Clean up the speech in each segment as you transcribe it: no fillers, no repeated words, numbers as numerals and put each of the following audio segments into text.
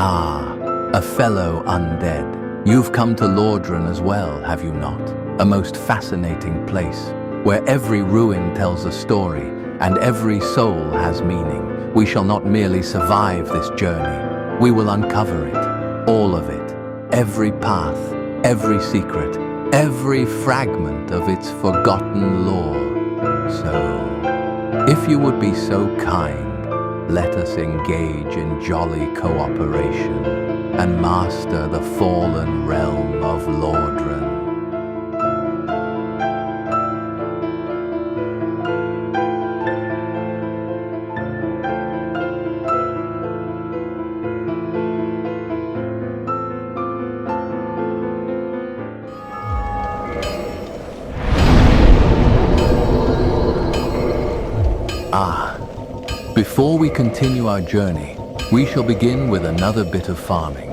Ah, a fellow undead. You've come to Lordran as well, have you not? A most fascinating place, where every ruin tells a story, and every soul has meaning. We shall not merely survive this journey. We will uncover it, all of it, every path, every secret, every fragment of its forgotten lore. So, if you would be so kind, let us engage in jolly cooperation and master the fallen realm of Lordran. Before we continue our journey, we shall begin with another bit of farming.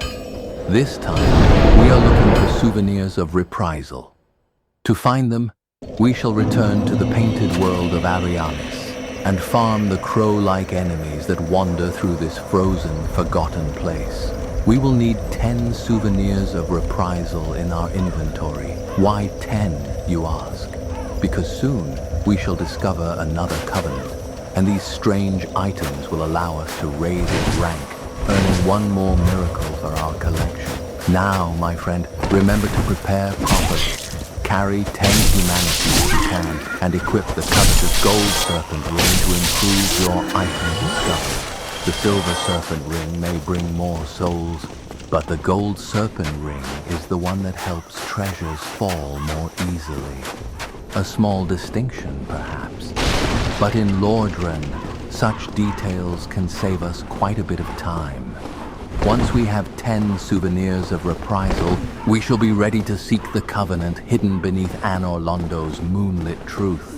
This time, we are looking for souvenirs of reprisal. To find them, we shall return to the Painted World of Ariamis and farm the crow-like enemies that wander through this frozen, forgotten place. We will need 10 souvenirs of reprisal in our inventory. Why 10, you ask? Because soon we shall discover another covenant, and these strange items will allow us to raise its rank, earning one more miracle for our collection. Now, my friend, remember to prepare properly. Carry 10 humanities if you can, and equip the covetous Gold Serpent Ring to improve your item discovery. The Silver Serpent Ring may bring more souls, but the Gold Serpent Ring is the one that helps treasures fall more easily. A small distinction, perhaps. But in Lordran, such details can save us quite a bit of time. Once we have 10 souvenirs of reprisal, we shall be ready to seek the covenant hidden beneath Anor Londo's moonlit truth.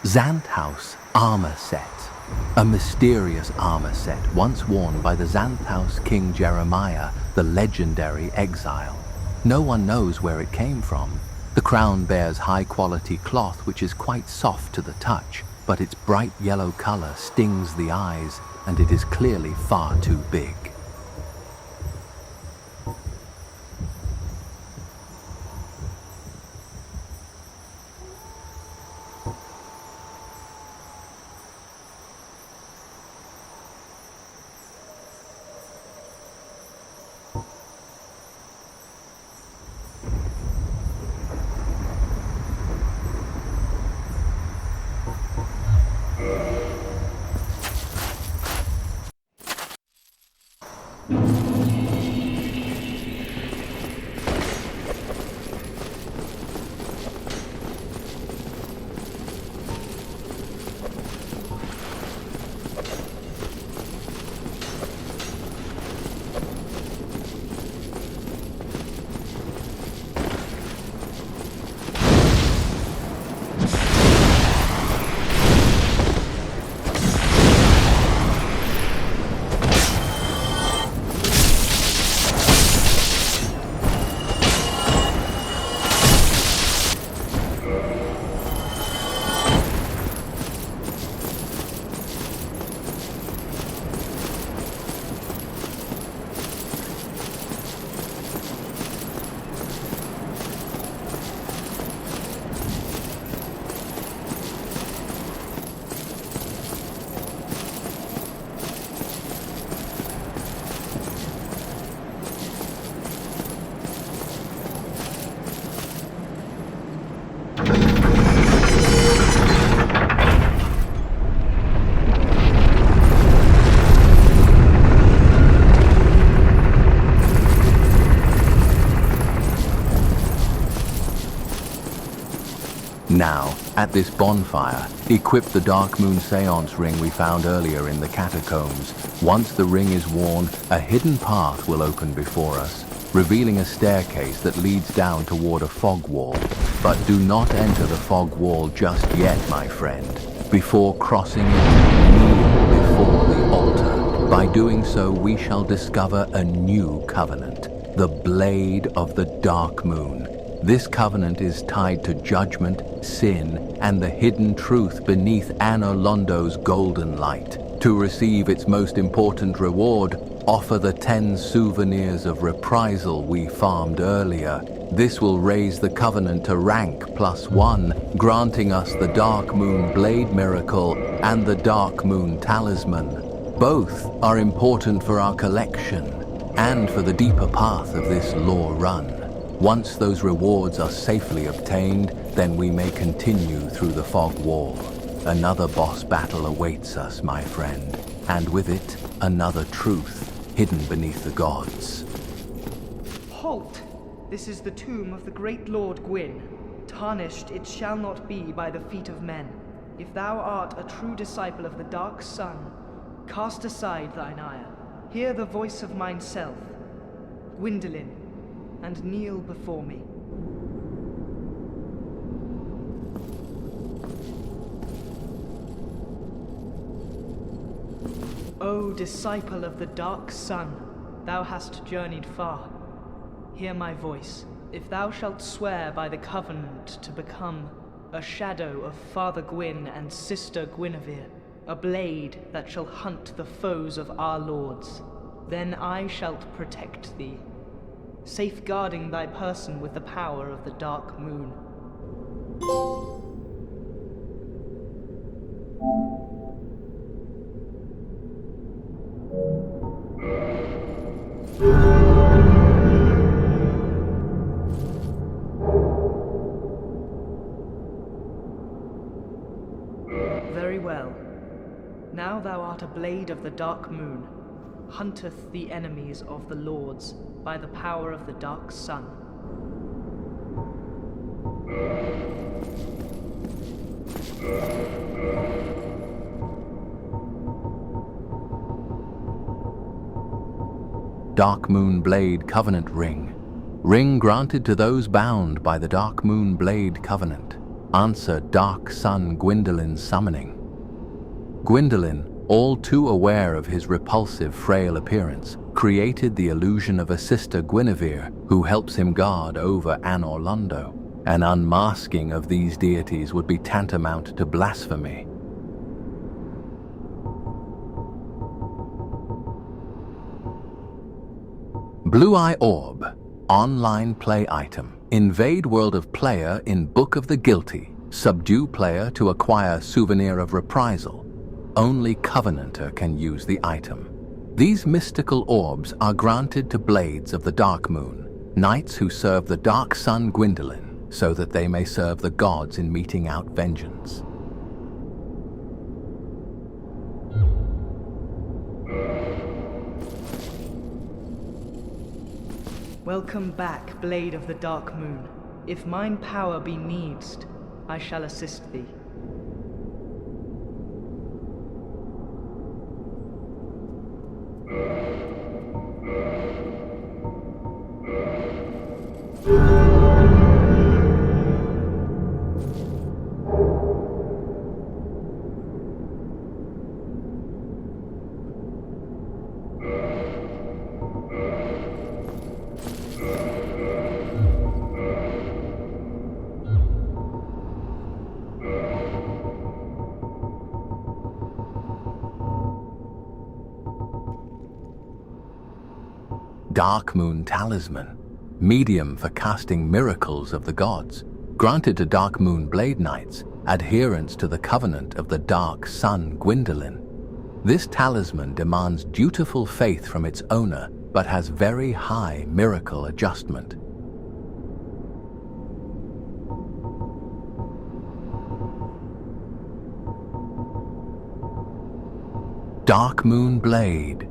Xanthous armor set. A mysterious armor set once worn by the Xanthous King Jeremiah, the legendary exile. No one knows where it came from. The crown bears high-quality cloth which is quite soft to the touch, but its bright yellow color stings the eyes, and it is clearly far too big. Now, at this bonfire, equip the Darkmoon Seance Ring we found earlier in the catacombs. Once the ring is worn, a hidden path will open before us, revealing a staircase that leads down toward a fog wall. But do not enter the fog wall just yet, my friend. Before crossing it, kneel before the altar. By doing so, we shall discover a new covenant, the Blade of the Darkmoon. This covenant is tied to judgment, sin, and the hidden truth beneath Anor Londo's golden light. To receive its most important reward, offer the 10 Souvenirs of Reprisal we farmed earlier. This will raise the covenant to rank +1, granting us the Darkmoon Blade miracle and the Darkmoon Talisman. Both are important for our collection and for the deeper path of this lore run. Once those rewards are safely obtained, then we may continue through the fog wall. Another boss battle awaits us, my friend, and with it, another truth hidden beneath the gods. Halt! This is the tomb of the great Lord Gwyn. Tarnished it shall not be by the feet of men. If thou art a true disciple of the Dark Sun, cast aside thine ire. Hear the voice of mine self, Gwyndolin, and kneel before me. O disciple of the Dark Sun, thou hast journeyed far. Hear my voice. If thou shalt swear by the covenant to become a shadow of Father Gwyn and Sister Guinevere, a blade that shall hunt the foes of our lords, then I shalt protect thee, safeguarding thy person with the power of the Dark Moon. Very well. Now thou art a blade of the Dark Moon. hunteth the enemies of the lords by the power of the Dark Sun. Darkmoon Blade Covenant Ring. Ring granted to those bound by the Darkmoon Blade Covenant. Answer Dark Sun Gwyndolin summoning. Gwyndolin, all too aware of his repulsive, frail appearance, created the illusion of a sister Guinevere who helps him guard over Anor Londo. An unmasking of these deities would be tantamount to blasphemy. Blue Eye Orb. Online play item. Invade world of player in Book of the Guilty. Subdue player to acquire Souvenir of Reprisal. Only Covenanter can use the item. These mystical orbs are granted to blades of the Darkmoon, knights who serve the Dark Sun Gwyndolin, so that they may serve the gods in meting out vengeance. Welcome back, Blade of the Darkmoon. If mine power be needst, I shall assist thee. Darkmoon Talisman, medium for casting miracles of the gods, granted to Darkmoon Blade Knights, adherents to the covenant of the Dark Sun Gwyndolin. This talisman demands dutiful faith from its owner, but has very high miracle adjustment. Darkmoon Blade.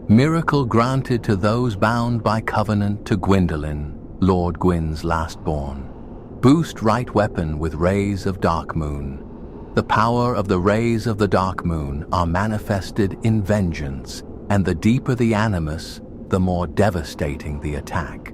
Miracle granted to those bound by covenant to Gwyndolin, Lord Gwyn's lastborn. Boost right weapon with rays of Darkmoon. The power of the rays of the Darkmoon are manifested in vengeance, and the deeper the animus, the more devastating the attack.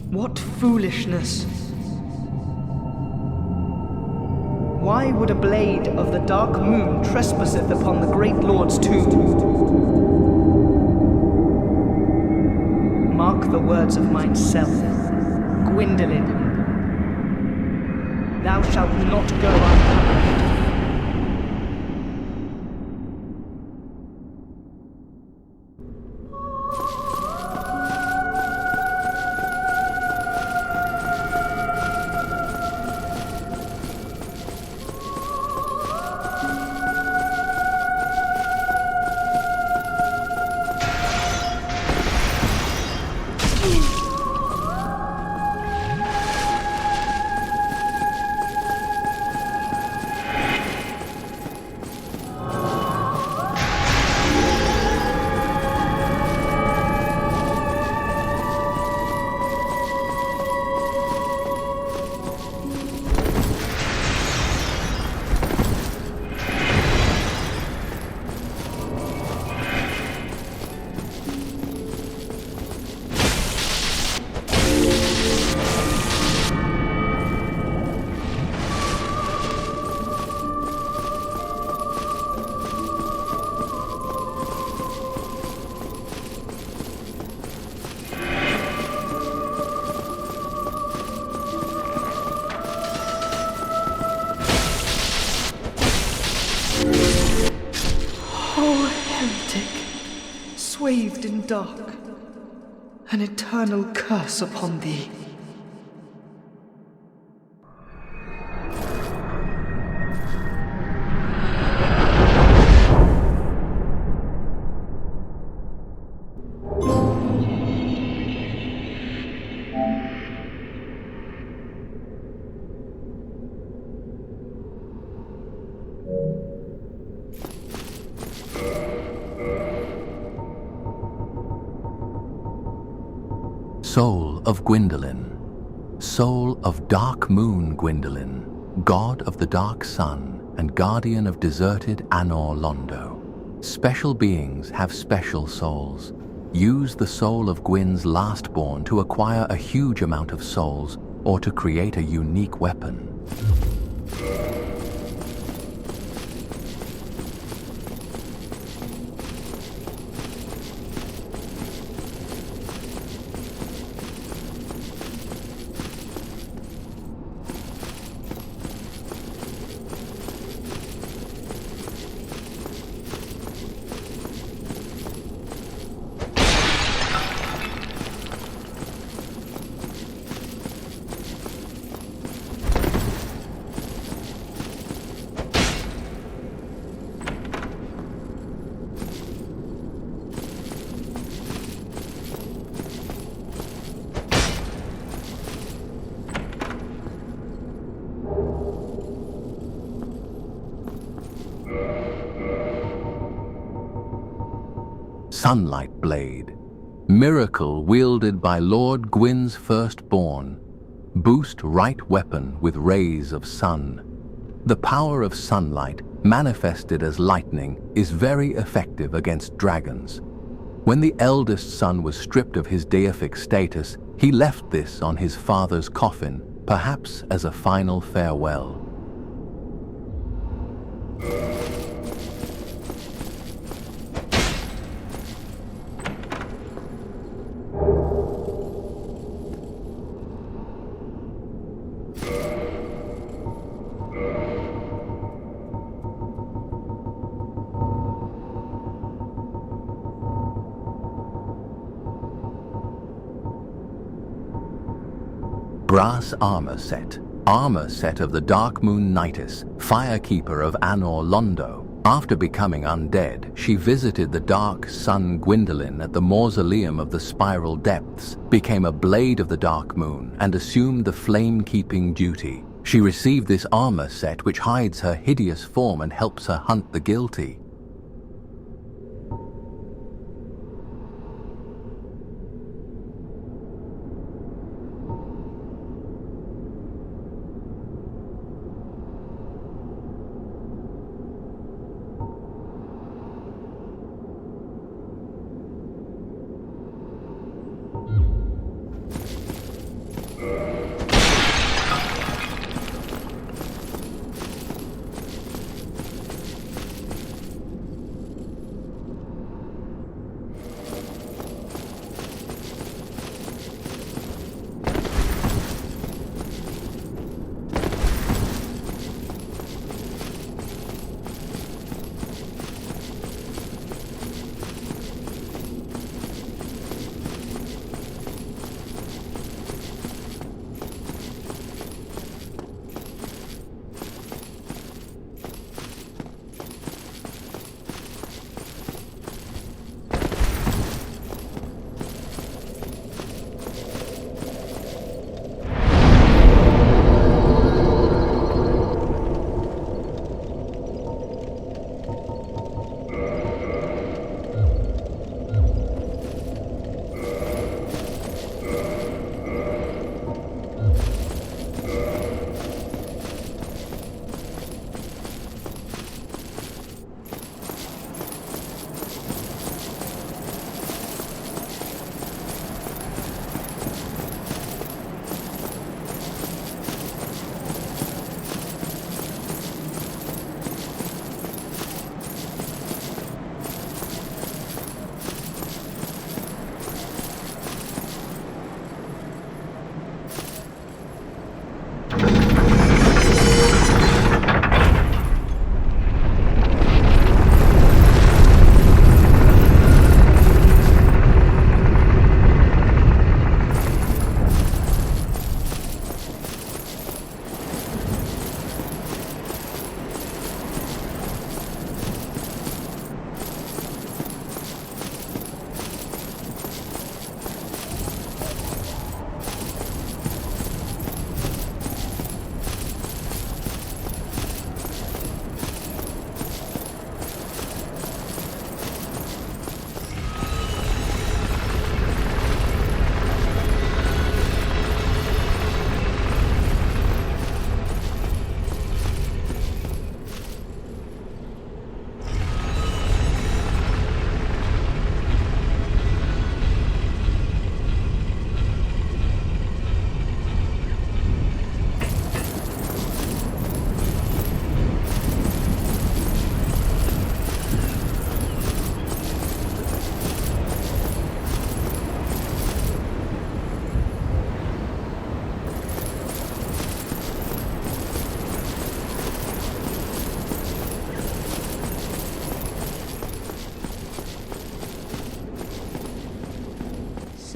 What foolishness! Why would a blade of the Dark Moon trespasseth upon the great lord's tomb? Mark the words of mine self, Gwyndolin. Thou shalt not go unpunished. swathed in dark, an eternal curse upon thee. Soul of Gwyndolin, soul of Darkmoon Gwyndolin, god of the Dark Sun and guardian of deserted Anor Londo. Special beings have special souls. Use the soul of Gwyn's lastborn to acquire a huge amount of souls or to create a unique weapon. Sunlight Blade, miracle wielded by Lord Gwyn's firstborn. Boost right weapon with rays of sun. The power of sunlight, manifested as lightning, is very effective against dragons. When the eldest son was stripped of his deific status, he left this on his father's coffin, perhaps as a final farewell. Brass armor set of the Darkmoon Knightess, Firekeeper of Anor Londo. After becoming undead, she visited the Dark Sun Gwyndolin at the Mausoleum of the Spiral Depths, became a Blade of the Dark Moon, and assumed the flame-keeping duty. She received this armor set which hides her hideous form and helps her hunt the guilty.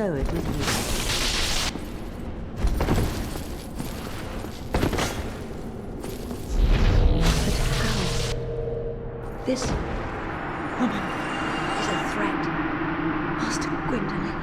sow it with you. But how? This woman is a threat. Master Gwyndolin.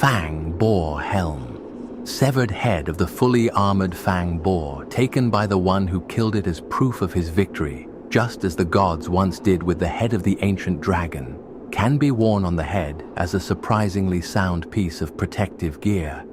Fang, Boar, Helm. Severed head of the fully armored Fang Boar, taken by the one who killed it as proof of his victory, just as the gods once did with the head of the ancient dragon, can be worn on the head as a surprisingly sound piece of protective gear.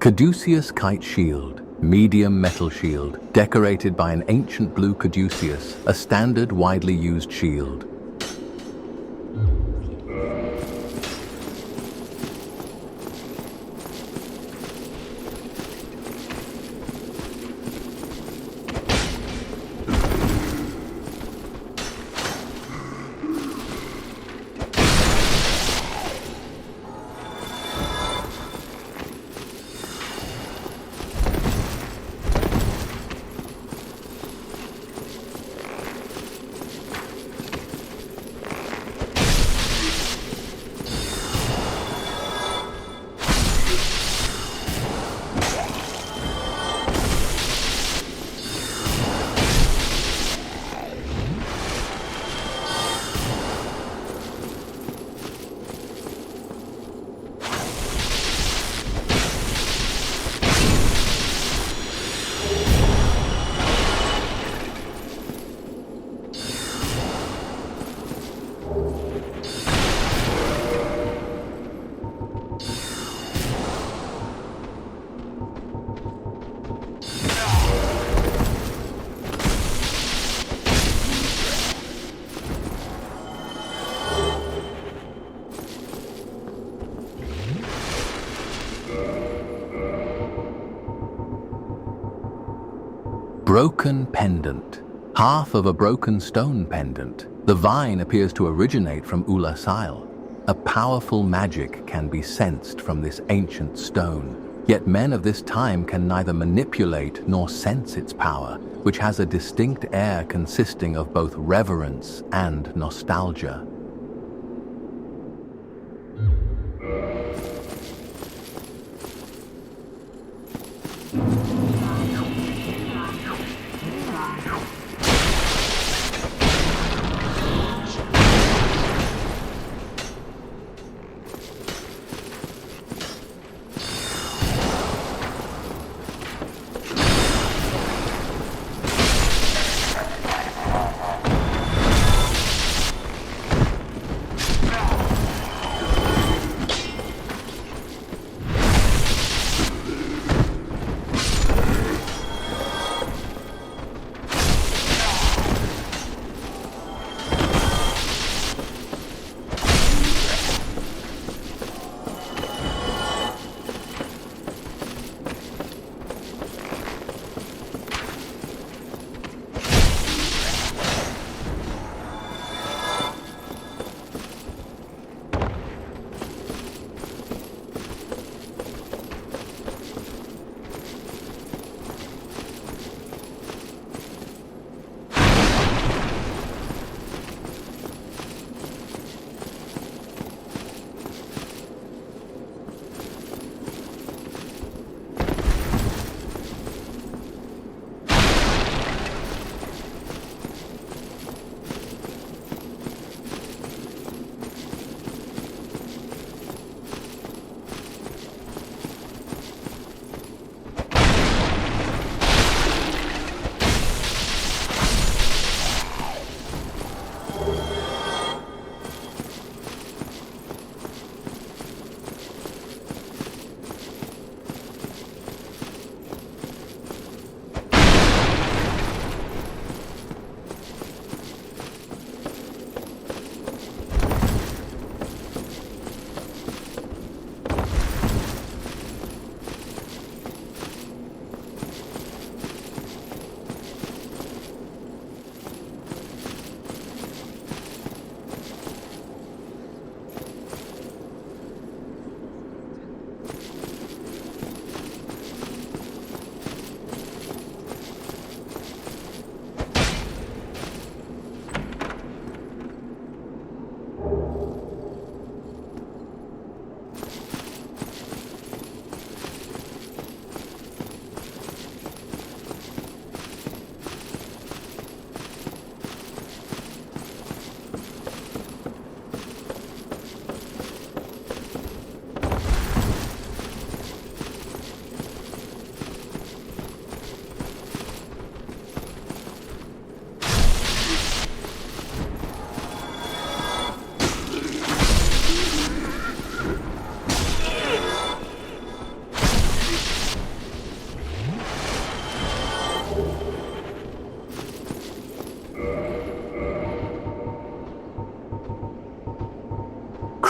Caduceus Kite Shield, medium metal shield, decorated by an ancient blue Caduceus, a standard widely used shield. Broken pendant. Half of a broken stone pendant. The vine appears to originate from Ulasail. A powerful magic can be sensed from this ancient stone. Yet men of this time can neither manipulate nor sense its power, which has a distinct air consisting of both reverence and nostalgia.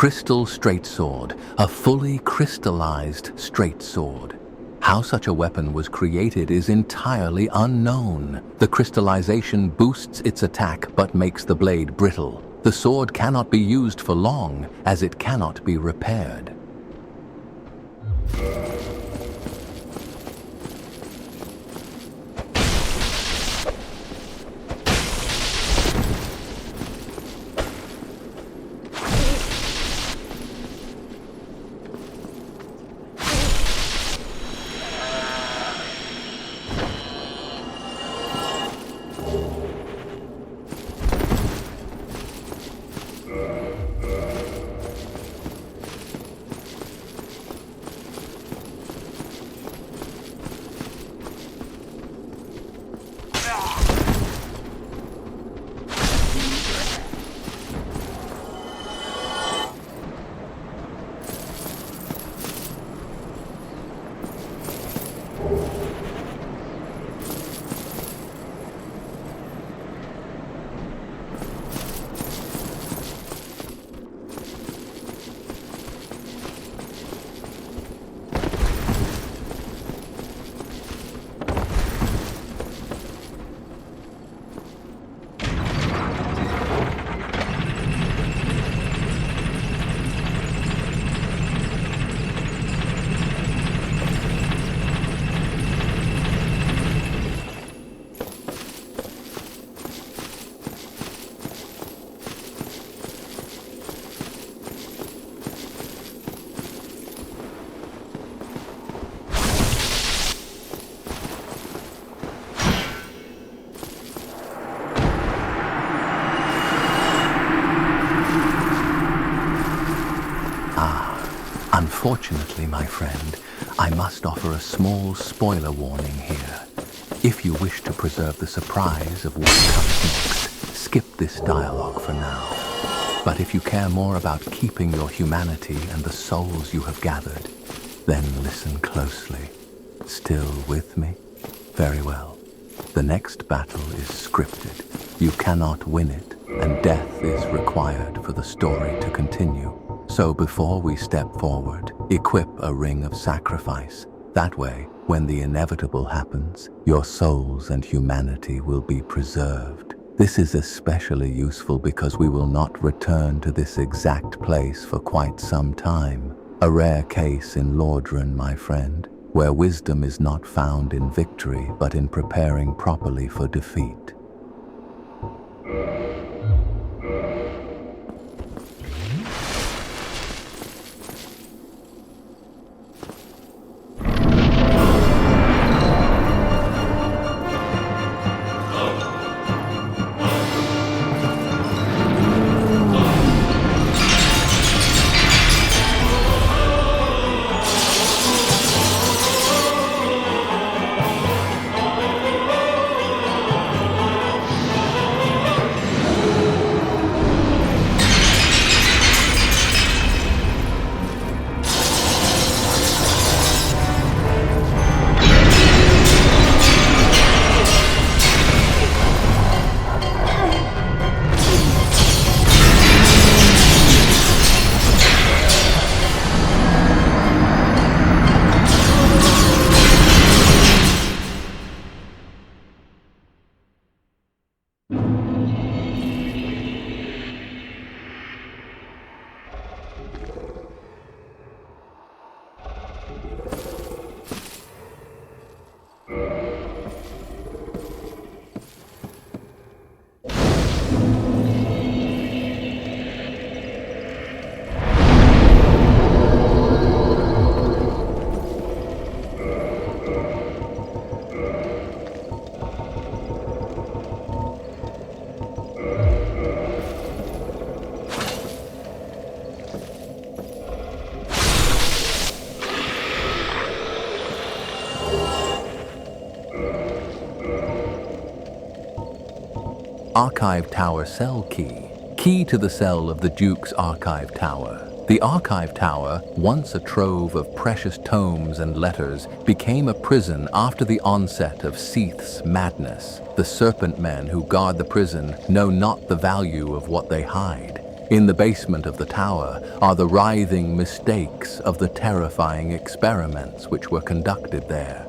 Crystal straight sword, a fully crystallized straight sword. How such a weapon was created is entirely unknown. The crystallization boosts its attack but makes the blade brittle. The sword cannot be used for long, as it cannot be repaired. Unfortunately, my friend, I must offer a small spoiler warning here. If you wish to preserve the surprise of what comes next, skip this dialogue for now. But if you care more about keeping your humanity and the souls you have gathered, then listen closely. Still with me? Very well. The next battle is scripted. You cannot win it, and death is required for the story to continue. So before we step forward, equip a ring of sacrifice. That way, when the inevitable happens, your souls and humanity will be preserved. This is especially useful because we will not return to this exact place for quite some time. A rare case in Lordran, my friend, where wisdom is not found in victory but in preparing properly for defeat. Archive Tower Cell Key. Key to the cell of the Duke's Archive Tower. The Archive Tower, once a trove of precious tomes and letters, became a prison after the onset of Seath's madness. The serpent men who guard the prison know not the value of what they hide. In the basement of the tower are the writhing mistakes of the terrifying experiments which were conducted there.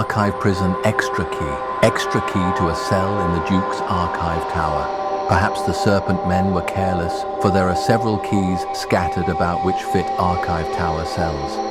Archive Prison Extra Key. Extra key to a cell in the Duke's Archive Tower. Perhaps the Serpent Men were careless, for there are several keys scattered about which fit Archive Tower cells.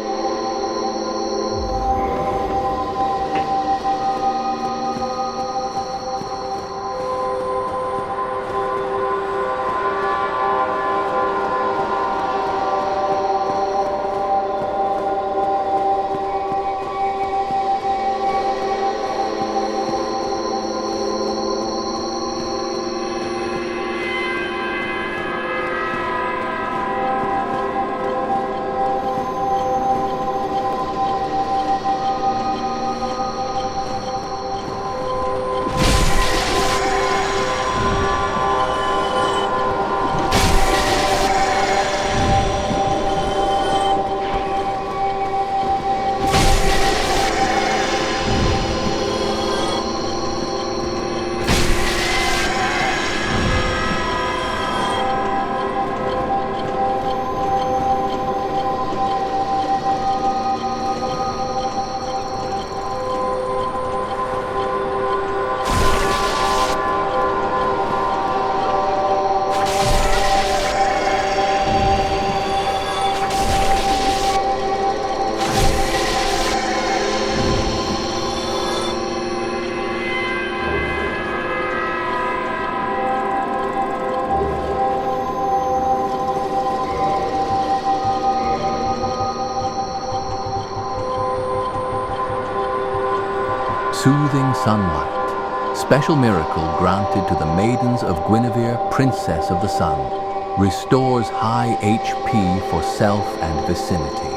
Soothing sunlight. Special miracle granted to the Maidens of Guinevere, Princess of the Sun. Restores high HP for self and vicinity.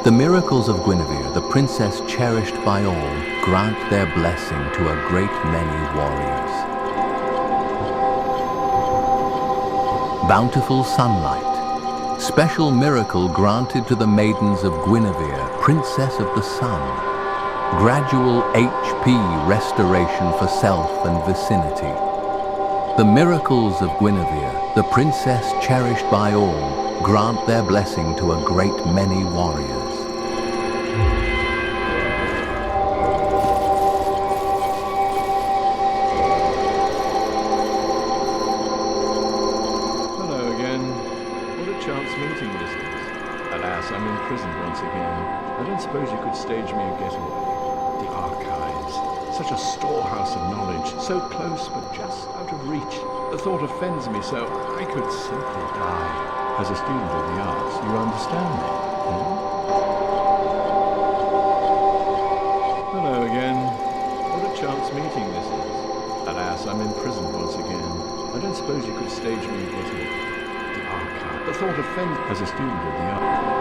The miracles of Guinevere, the princess cherished by all, grant their blessing to a great many warriors. Bountiful sunlight. Special miracle granted to the Maidens of Guinevere, Princess of the Sun. Gradual HP restoration for self and vicinity. The miracles of Guinevere, the princess cherished by all, grant their blessing to a great many warriors. Hello again. What a chance meeting this is. Alas, I'm imprisoned once again. I don't suppose you could stage me a getaway. The archives. Such a storehouse of knowledge. So close, but just out of reach. The thought offends me so I could simply die. As a student of the arts, you understand me, Hello again. What a chance meeting this is. Alas, I'm imprisoned once again. I don't suppose you could stage me a getaway. The archive. The thought offends as a student of the arts.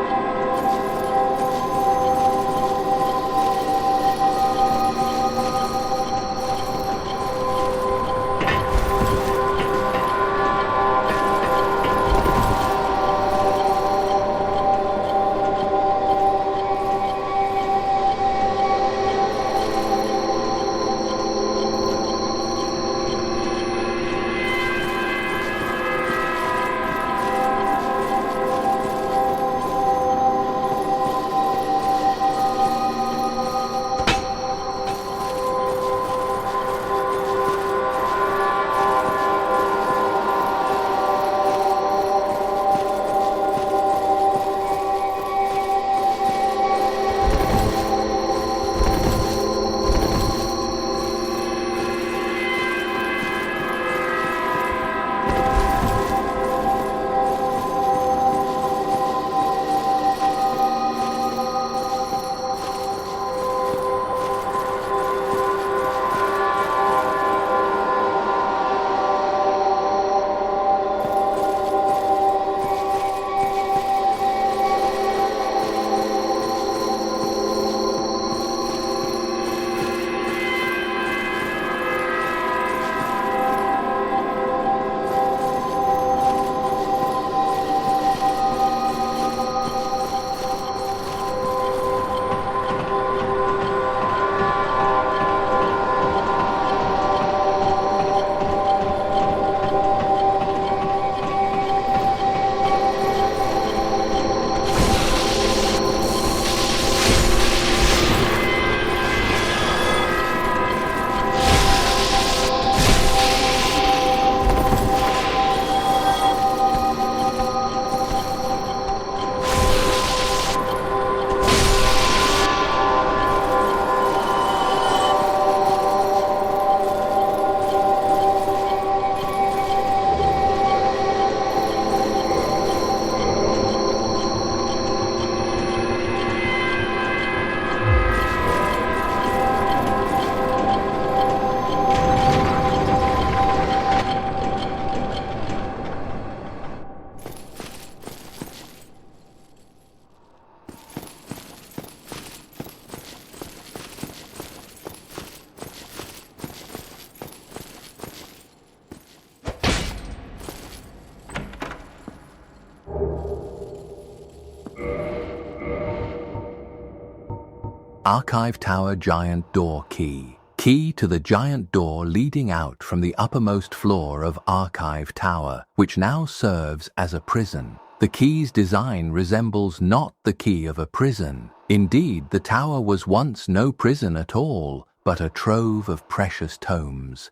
Archive Tower Giant Door Key. Key to the giant door leading out from the uppermost floor of Archive Tower, which now serves as a prison. The key's design resembles not the key of a prison. Indeed, the tower was once no prison at all, but a trove of precious tomes.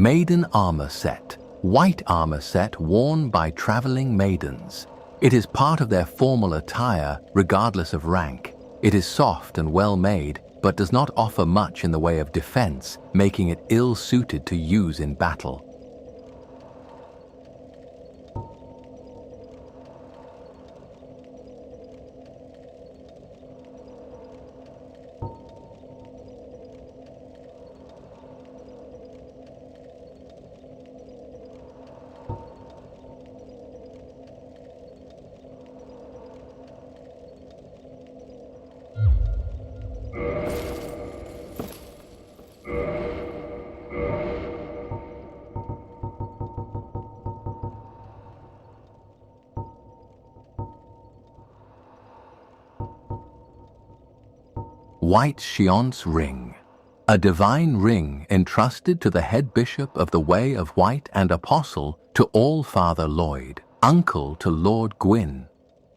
Maiden armor set, white armor set worn by traveling maidens. It is part of their formal attire, regardless of rank. It is soft and well made, but does not offer much in the way of defense, making it ill-suited to use in battle. White Seance Ring, a divine ring entrusted to the head bishop of the Way of White and apostle to All-Father Lloyd, uncle to Lord Gwyn.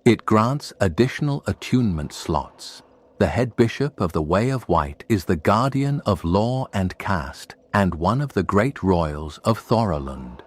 It grants additional attunement slots. The head bishop of the Way of White is the guardian of law and caste and one of the great royals of Thorolund.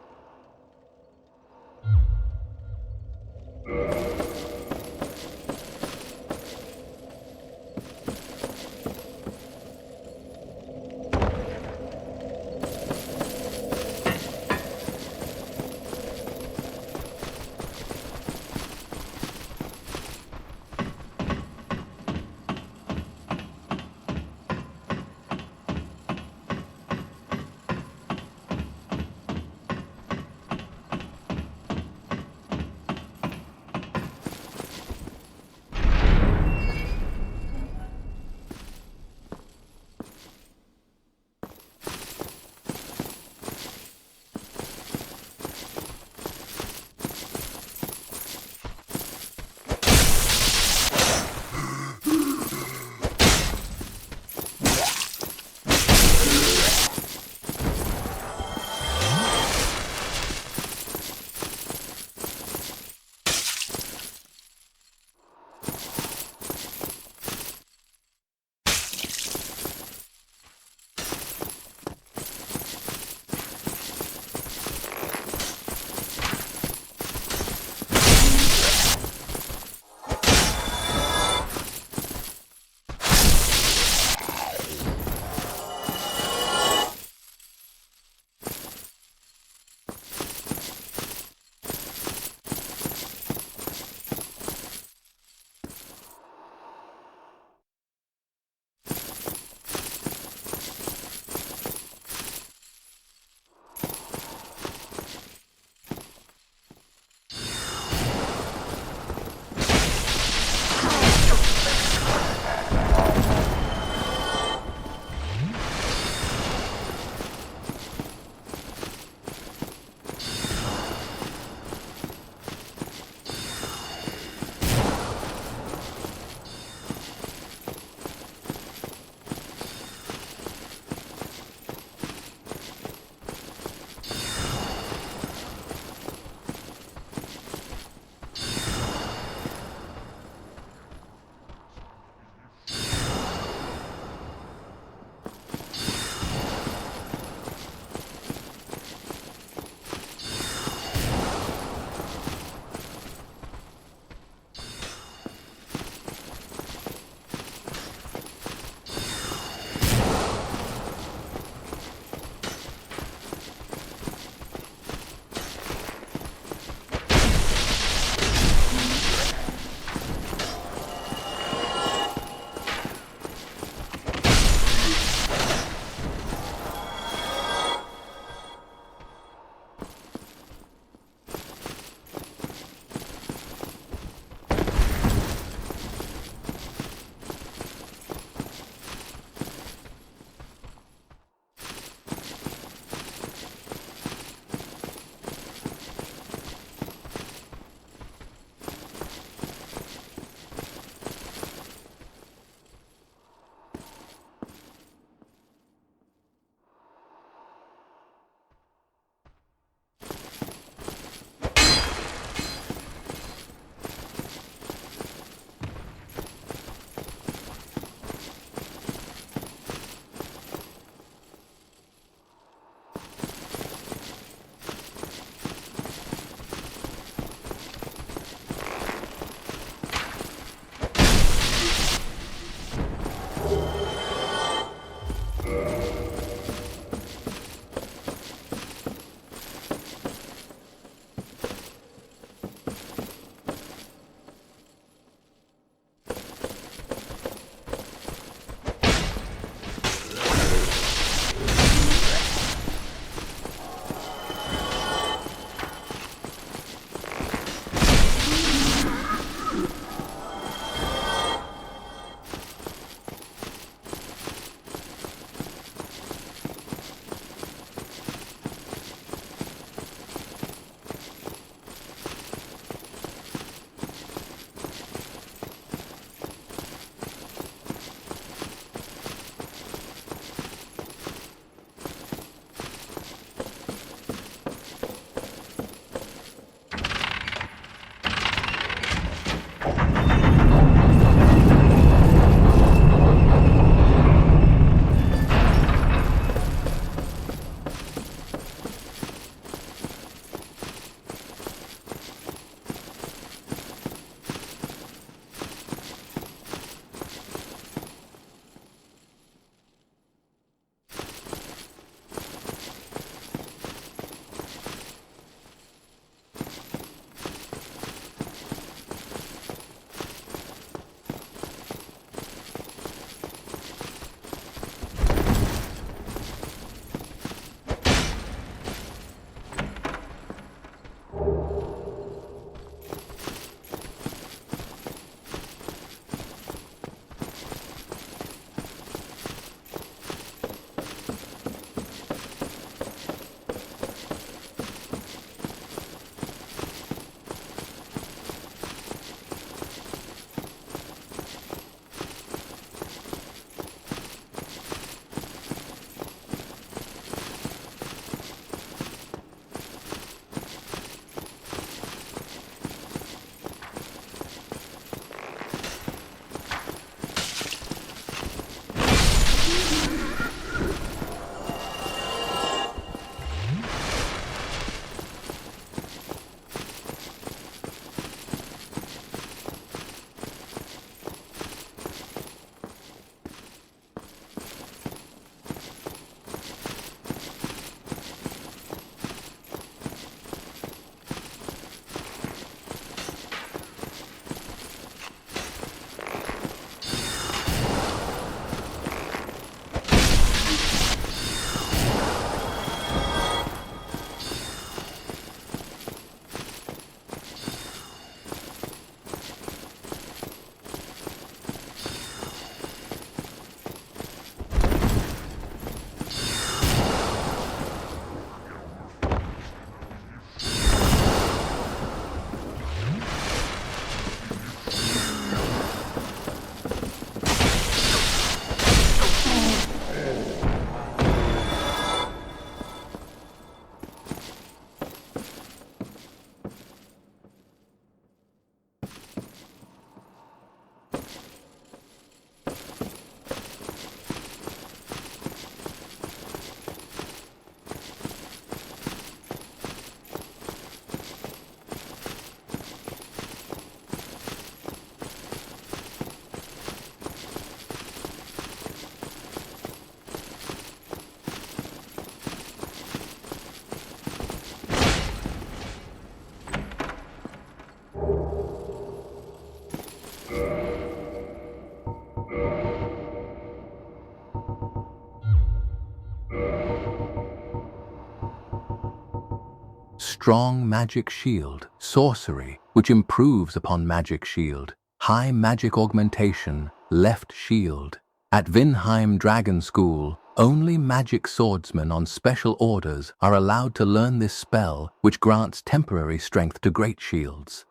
Strong magic shield, sorcery, which improves upon magic shield, high magic augmentation, left shield. At Vinheim Dragon School, only magic swordsmen on special orders are allowed to learn this spell, which grants temporary strength to great shields.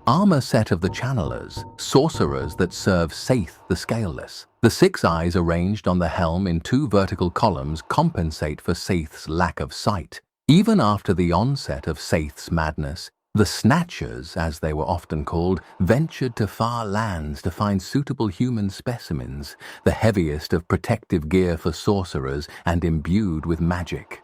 armor set of the Channelers, sorcerers that serve Seath the Scaleless. The 6 eyes arranged on the helm in 2 vertical columns compensate for Seath's lack of sight. Even after the onset of Seath's madness, the Snatchers, as they were often called, ventured to far lands to find suitable human specimens, the heaviest of protective gear for sorcerers and imbued with magic.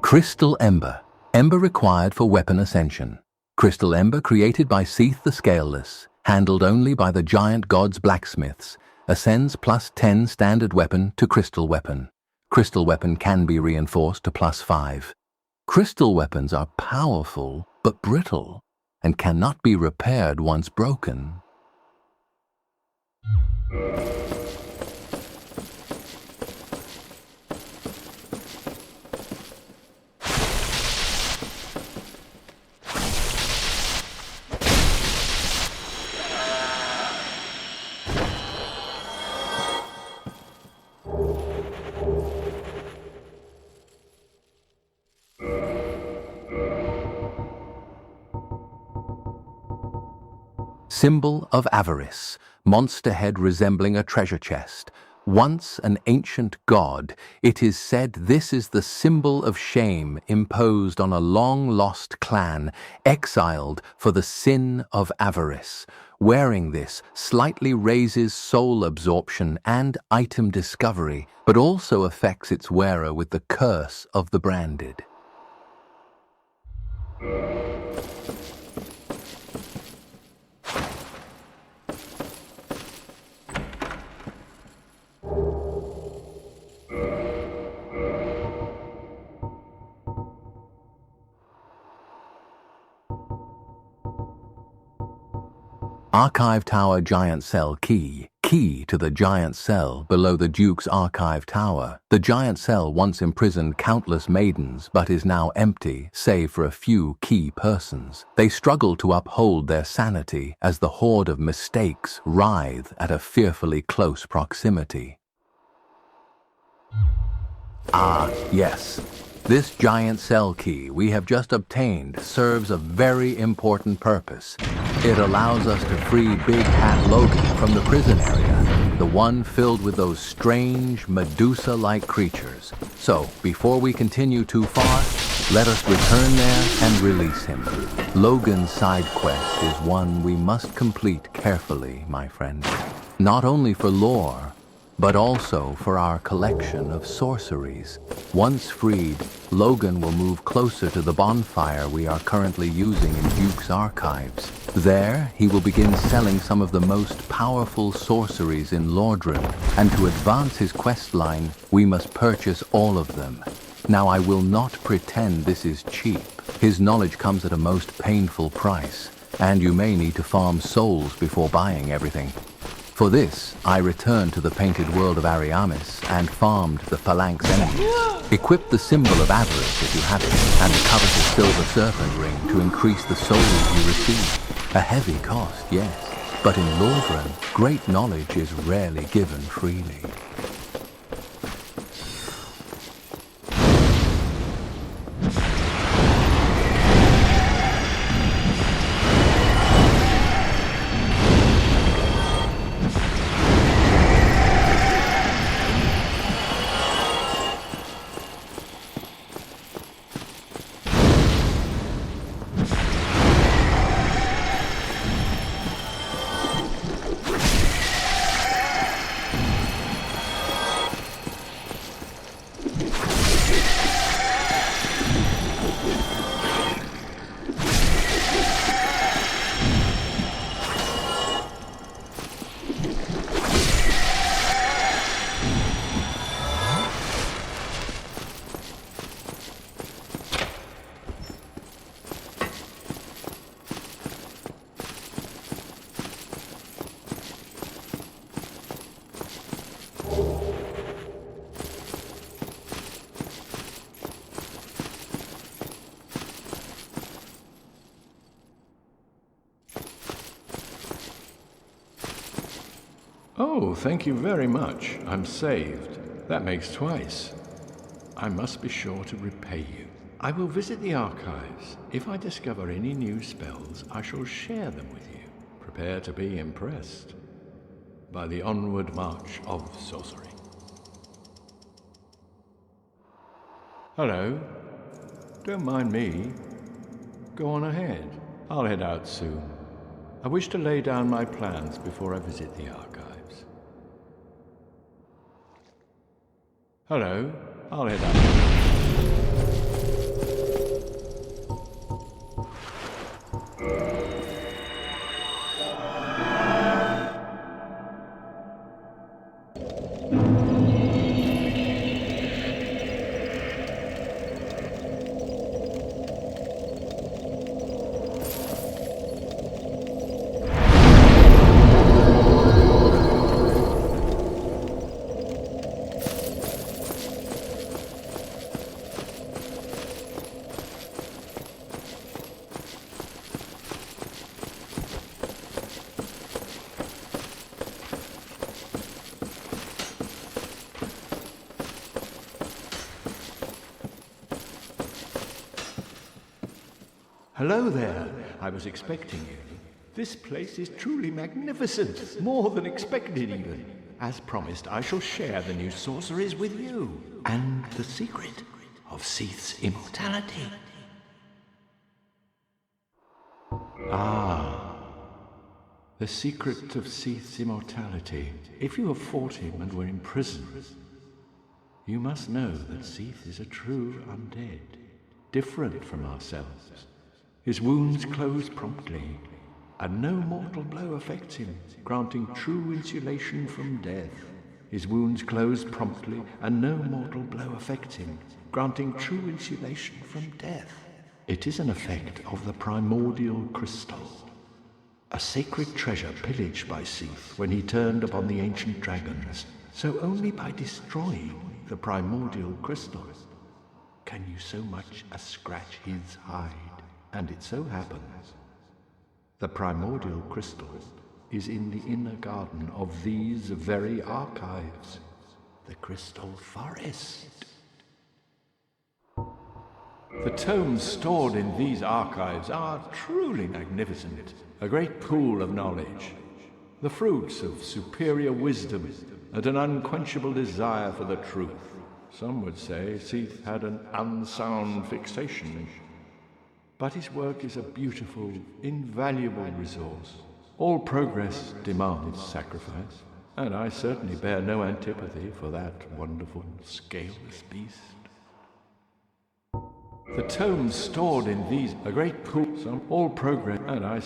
Crystal Ember. Ember required for weapon ascension. Crystal Ember created by Seath the Scaleless, handled only by the giant god's blacksmiths, ascends +10 standard weapon to crystal weapon. Crystal weapon can be reinforced to +5. Crystal weapons are powerful but brittle and cannot be repaired once broken. Symbol of avarice, monster head resembling a treasure chest. Once an ancient god, it is said this is the symbol of shame imposed on a long-lost clan, exiled for the sin of avarice. Wearing this slightly raises soul absorption and item discovery, but also affects its wearer with the curse of the branded. Archive Tower Giant Cell Key. Key to the Giant Cell below the Duke's Archive Tower. The Giant Cell once imprisoned countless maidens, but is now empty, save for a few key persons. They struggle to uphold their sanity as the horde of mistakes writhe at a fearfully close proximity. Ah, yes. This Giant Cell Key we have just obtained serves a very important purpose. It allows us to free Big Hat Logan from the prison area, the one filled with those strange, Medusa-like creatures. So, before we continue too far, let us return there and release him. Logan's side quest is one we must complete carefully, my friend. Not only for lore, but also for our collection of sorceries. Once freed, Logan will move closer to the bonfire we are currently using in Duke's archives. There, he will begin selling some of the most powerful sorceries in Lordran, and to advance his questline, we must purchase all of them. Now, I will not pretend this is cheap. His knowledge comes at a most painful price, and you may need to farm souls before buying everything. For this, I returned to the Painted World of Ariamis and farmed the Phalanx enemies. Equip the symbol of avarice if you have it, and the coveted silver serpent ring to increase the souls you receive. A heavy cost, yes, but in Lordran, great knowledge is rarely given freely. Oh, thank you very much. I'm saved. That makes twice. I must be sure to repay you. I will visit the archives. If I discover any new spells, I shall share them with you. Prepare to be impressed by the onward march of sorcery. Hello. Don't mind me. Go on ahead. I'll head out soon. I wish to lay down my plans before I visit the archives. Hello. I'll head out. Hello there. I was expecting you. This place is truly magnificent, more than expected even. As promised, I shall share the new sorceries with you, and the secret of Seath's immortality. Ah, the secret of Seath's immortality. If you have fought him and were imprisoned, you must know that Seath is a true undead, different from ourselves. His wounds close promptly, and no mortal blow affects him, granting true insulation from death. His wounds close promptly, and no mortal blow affects him, granting true insulation from death. It is an effect of the primordial crystal, a sacred treasure pillaged by Seath when he turned upon the ancient dragons. So only by destroying the primordial crystal can you so much as scratch his hide. And it so happens, the primordial crystal is in the inner garden of these very archives, the Crystal Forest. The tomes stored in these archives are truly magnificent, a great pool of knowledge, the fruits of superior wisdom and an unquenchable desire for the truth. Some would say Seath had an unsound fixation, but his work is a beautiful, invaluable resource. All progress demands sacrifice, and I certainly bear no antipathy for that wonderful, scaleless beast. The tomes stored in these, a great pool, all progress, and I...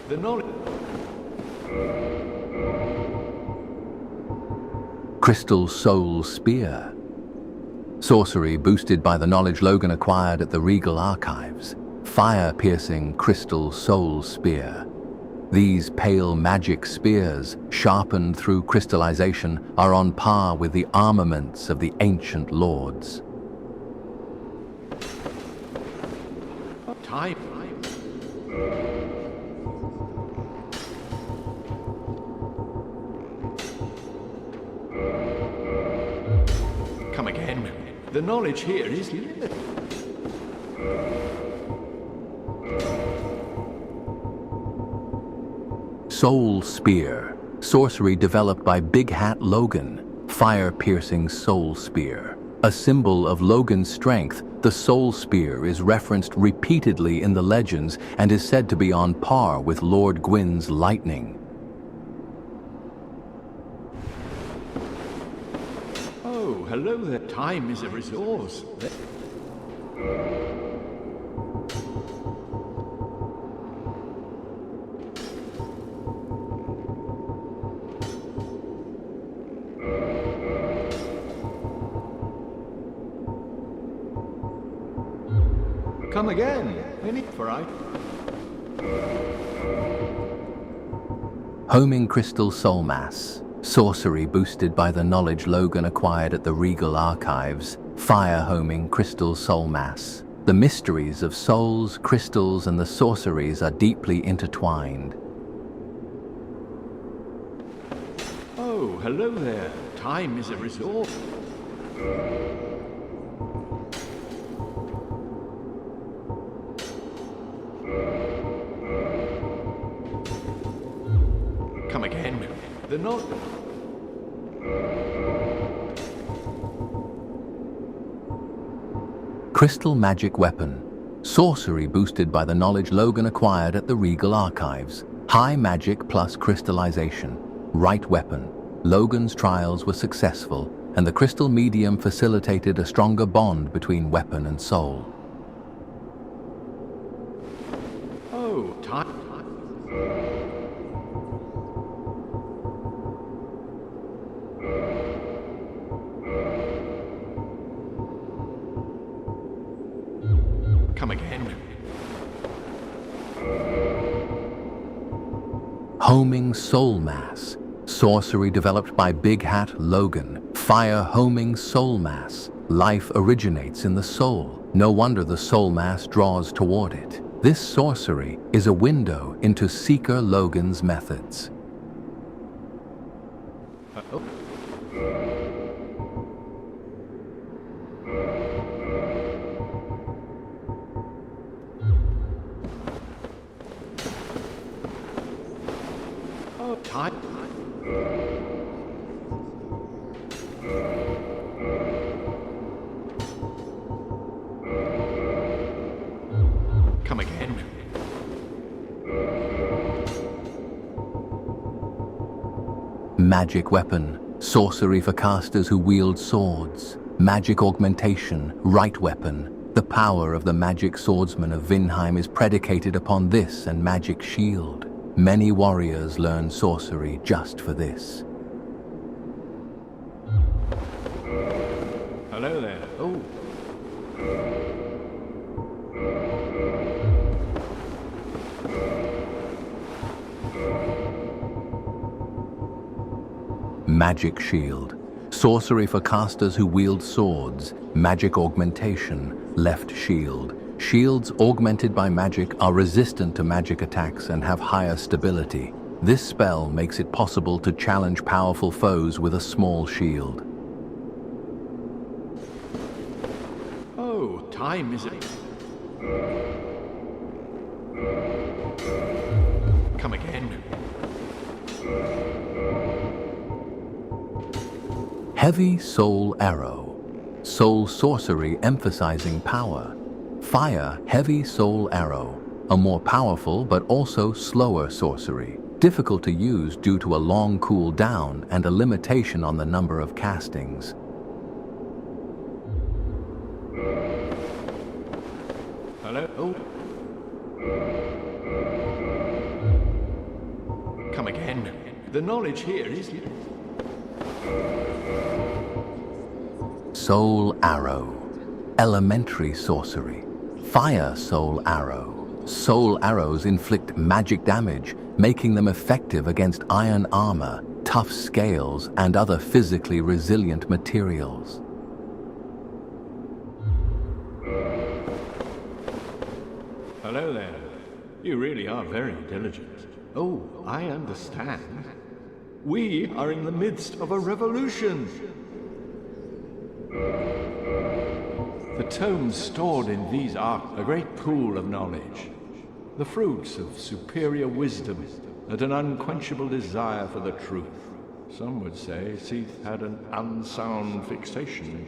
The knowledge. Crystal Soul Spear. Sorcery boosted by the knowledge Logan acquired at the Regal Archives. Fire-piercing Crystal Soul Spear. These pale magic spears, sharpened through crystallization, are on par with the armaments of the ancient lords. Time. Come again. The knowledge here is limited. Soul Spear. Sorcery developed by Big Hat Logan. Fire-piercing Soul Spear. A symbol of Logan's strength, the Soul Spear is referenced repeatedly in the legends and is said to be on par with Lord Gwyn's lightning. Oh, hello there. Time is a resource. Come again. Any for I. Homing Crystal Soul Mass. Sorcery boosted by the knowledge Logan acquired at the Regal Archives. Fire Homing Crystal Soul Mass. The mysteries of souls, crystals, and the sorceries are deeply intertwined. Oh, hello there. Time is a resource. Come again. The knot. Crystal Magic Weapon. Sorcery boosted by the knowledge Logan acquired at the Regal Archives. High magic plus crystallization. Right weapon. Logan's trials were successful, and the crystal medium facilitated a stronger bond between weapon and soul. Oh, time. Come again. Homing Soul Mass. Sorcery developed by Big Hat Logan. Fire Homing Soul Mass. Life originates in the soul. No wonder the soul mass draws toward it. This sorcery is a window into Seeker Logan's methods. Time. Come again. Magic Weapon. Sorcery for casters who wield swords. Magic Augmentation. Right weapon. The power of the magic swordsman of Vinheim is predicated upon this and Magic Shield. Many warriors learn sorcery just for this. Hello there. Oh. Magic Shield. Sorcery for casters who wield swords. Magic Augmentation. Left shield. Shields augmented by magic are resistant to magic attacks and have higher stability. This spell makes it possible to challenge powerful foes with a small shield. Oh, time is it? Come again. Heavy Soul Arrow. Soul sorcery emphasizing power. Fire Heavy Soul Arrow. A more powerful but also slower sorcery. Difficult to use due to a long cooldown and a limitation on the number of castings. Hello? Oh. Come again. The knowledge here is... Soul Arrow. Elementary sorcery. Fire Soul Arrow. Soul arrows inflict magic damage, making them effective against iron armor, tough scales, and other physically resilient materials. Hello there. You really are very diligent. Oh, I understand. We are in the midst of a revolution. The tomes stored in these are a great pool of knowledge, the fruits of superior wisdom and an unquenchable desire for the truth. Some would say Seath had an unsound fixation,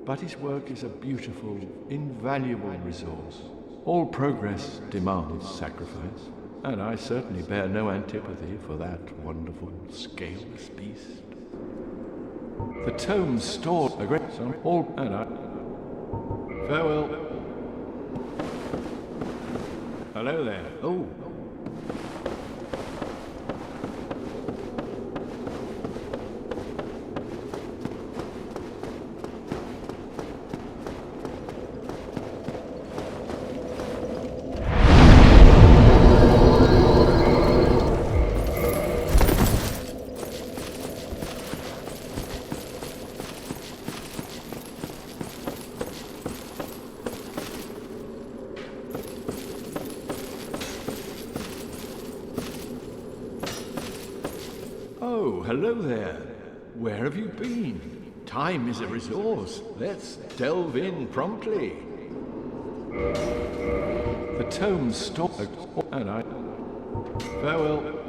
but his work is a beautiful, invaluable resource. All progress demands sacrifice, and I certainly bear no antipathy for that wonderful, scaleless beast. The tomes stored a great sum, all and I. Farewell. Hello there. Oh. hello there. Where have you been? Time is a resource. Let's delve in promptly. The tomes stop, and I... Farewell.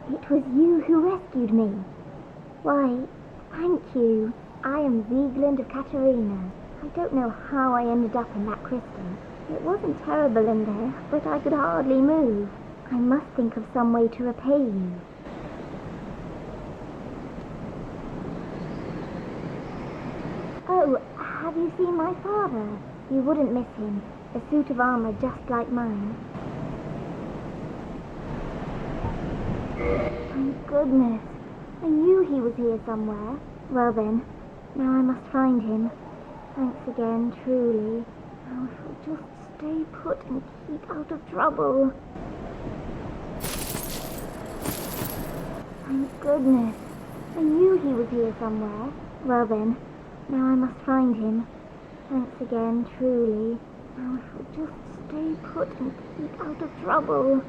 It was you who rescued me. Why, thank you. I am Sieglinde of Catarina. I don't know how I ended up in that crystal. It wasn't terrible in there, but I could hardly move. I must think of some way to repay you. Oh, have you seen my father? You wouldn't miss him. A suit of armor just like mine. Thank goodness. I knew he was here somewhere. Well then, now I must find him. Thanks again, truly. Now if I'll just stay put and keep out of trouble. Thank goodness. I knew he was here somewhere. Well then, now I must find him. Thanks again, truly. Now if we just stay put and keep out of trouble.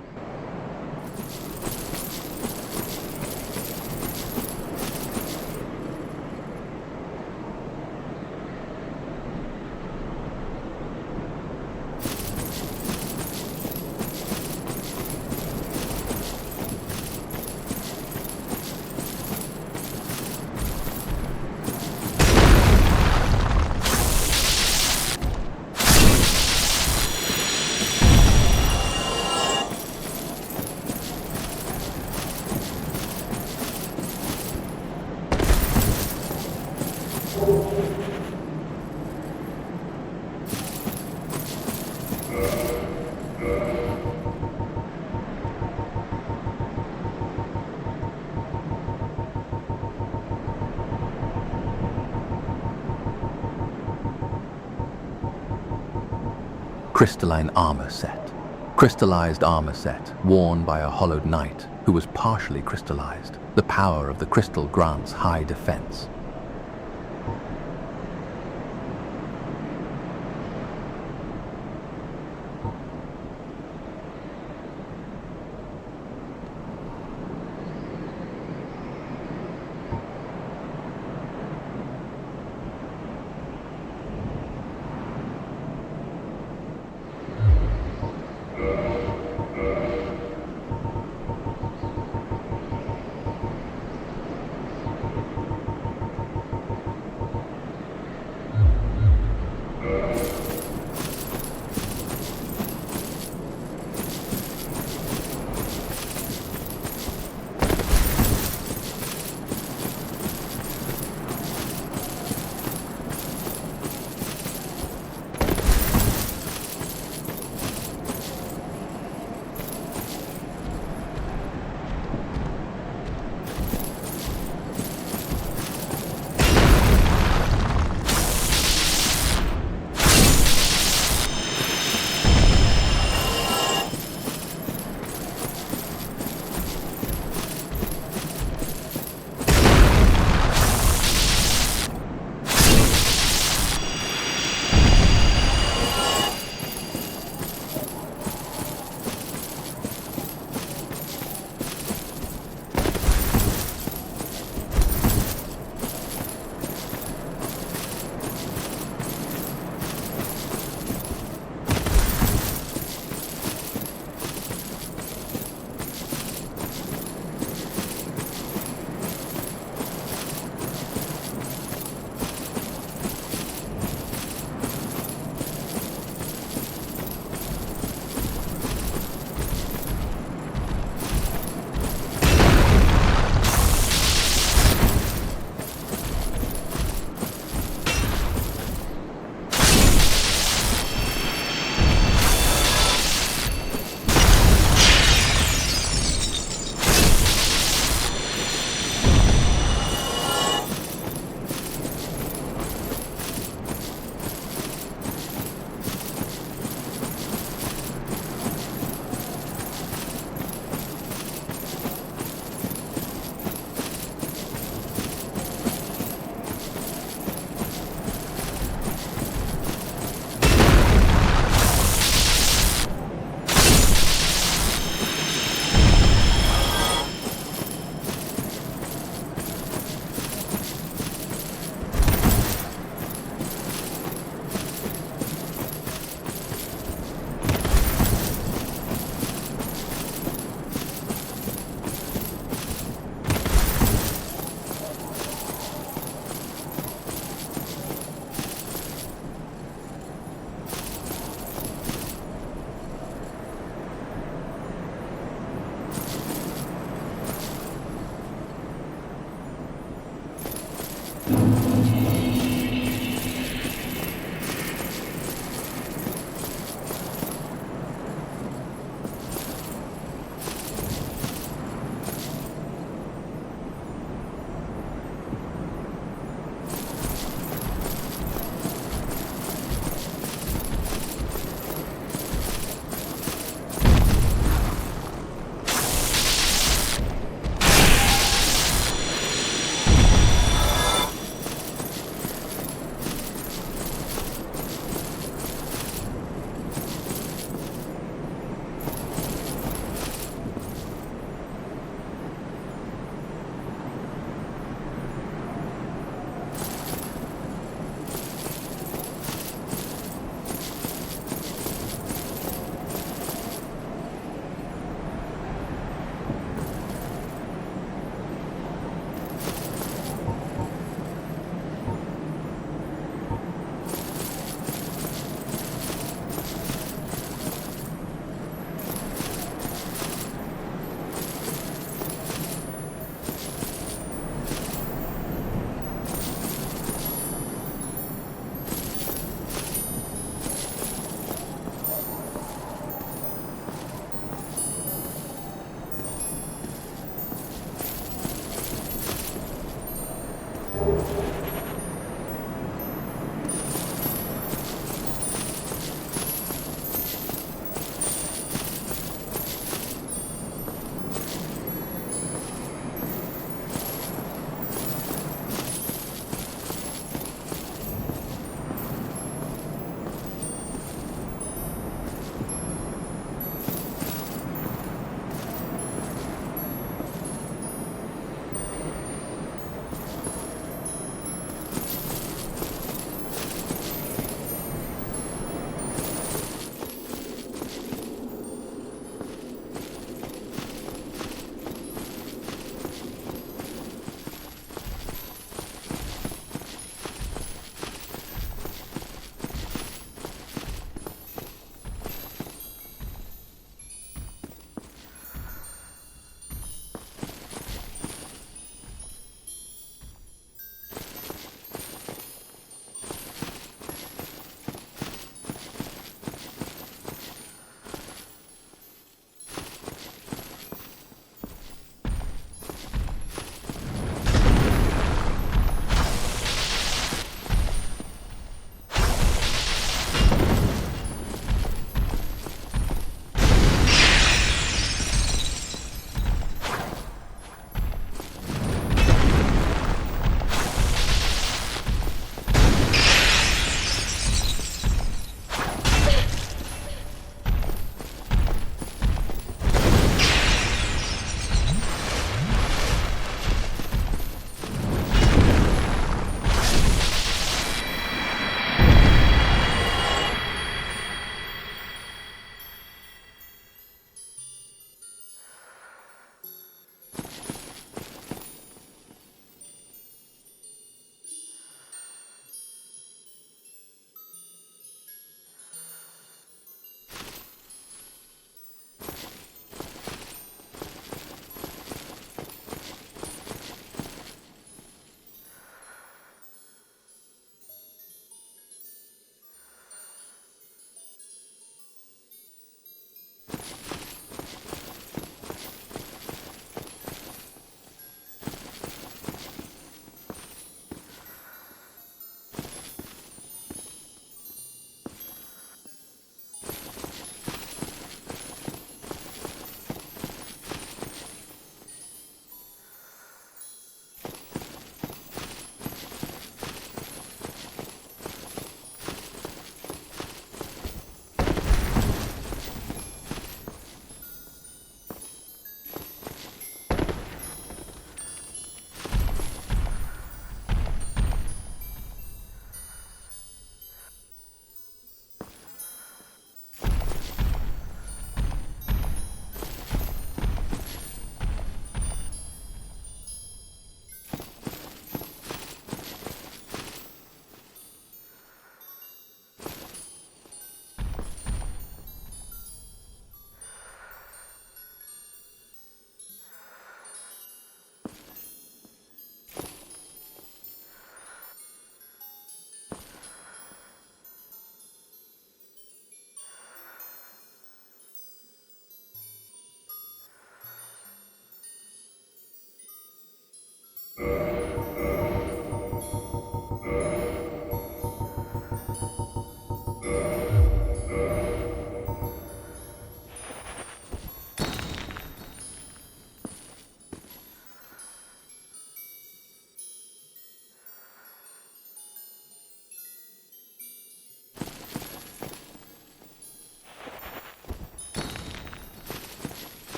Crystalline armor set. Crystallized armor set, worn by a hollowed knight who was partially crystallized. The power of the crystal grants high defense.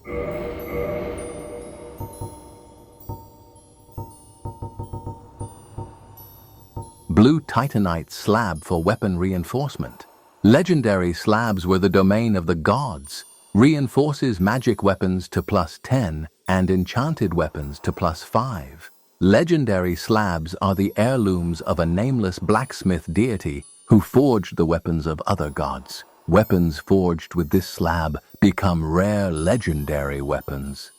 Blue Titanite slab for weapon reinforcement. Legendary slabs were the domain of the gods. Reinforces magic weapons to +10 and enchanted weapons to +5. Legendary slabs are the heirlooms of a nameless blacksmith deity who forged the weapons of other gods. Weapons forged with this slab become rare legendary weapons.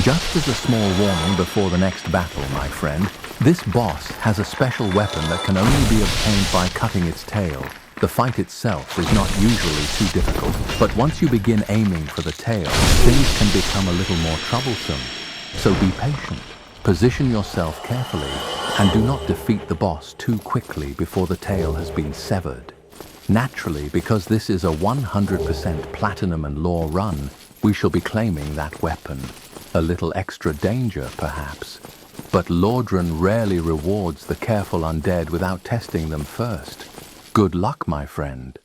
Just as a small warning before the next battle, my friend, this boss has a special weapon that can only be obtained by cutting its tail. The fight itself is not usually too difficult, but once you begin aiming for the tail, things can become a little more troublesome. So be patient, position yourself carefully, and do not defeat the boss too quickly before the tail has been severed. Naturally, because this is a 100% platinum and lore run, we shall be claiming that weapon. A little extra danger, perhaps. But Lordran rarely rewards the careful undead without testing them first. Good luck, my friend.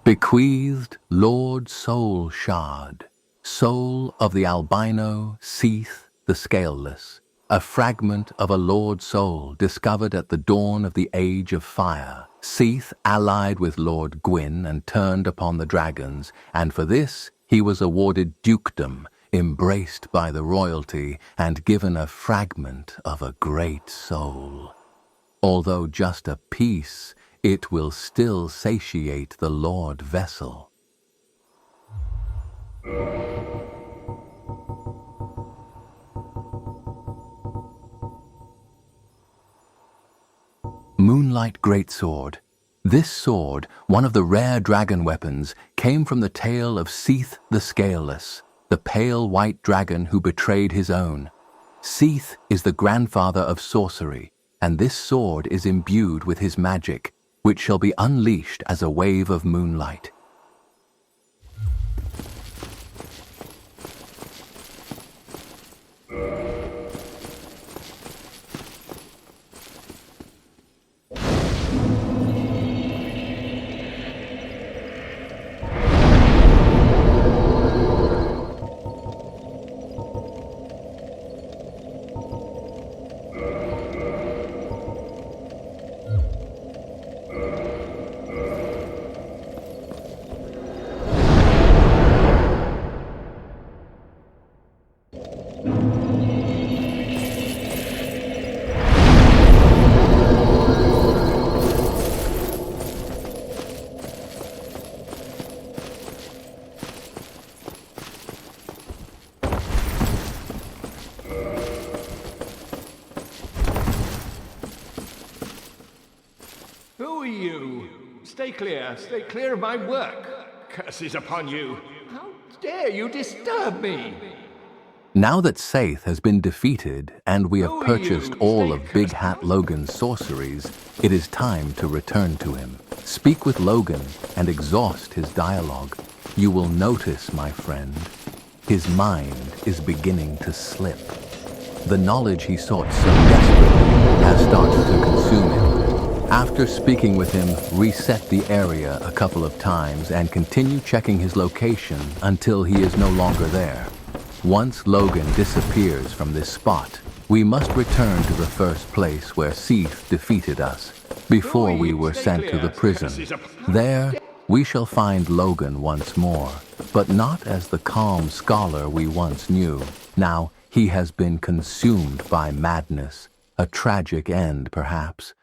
Bequeathed Lord Soul Shard, soul of the albino Seath the Scaleless, a fragment of a Lord Soul discovered at the dawn of the Age of Fire. Seath allied with Lord Gwyn and turned upon the dragons, and for this he was awarded dukedom, embraced by the royalty, and given a fragment of a great soul. Although just a piece, it will still satiate the Lord Vessel. Moonlight Greatsword. This sword, one of the rare dragon weapons, came from the tale of Seath the Scaleless, the pale white dragon who betrayed his own. Seath is the grandfather of sorcery, and this sword is imbued with his magic, which shall be unleashed as a wave of moonlight. Who are you? Stay clear of my work. Curses upon you. How dare you disturb me? Now that Seath has been defeated and we have Who are purchased you? all Stay of Big cursed. Hat Logan's sorceries, it is time to return to him. Speak with Logan and exhaust his dialogue. You will notice, my friend, his mind is beginning to slip. The knowledge he sought so desperately has started to consume him. After speaking with him, reset the area a couple of times and continue checking his location until he is no longer there. Once Logan disappears from this spot, we must return to the first place where Seath defeated us, before we were sent to the prison. There, we shall find Logan once more, but not as the calm scholar we once knew. Now, he has been consumed by madness, a tragic end perhaps.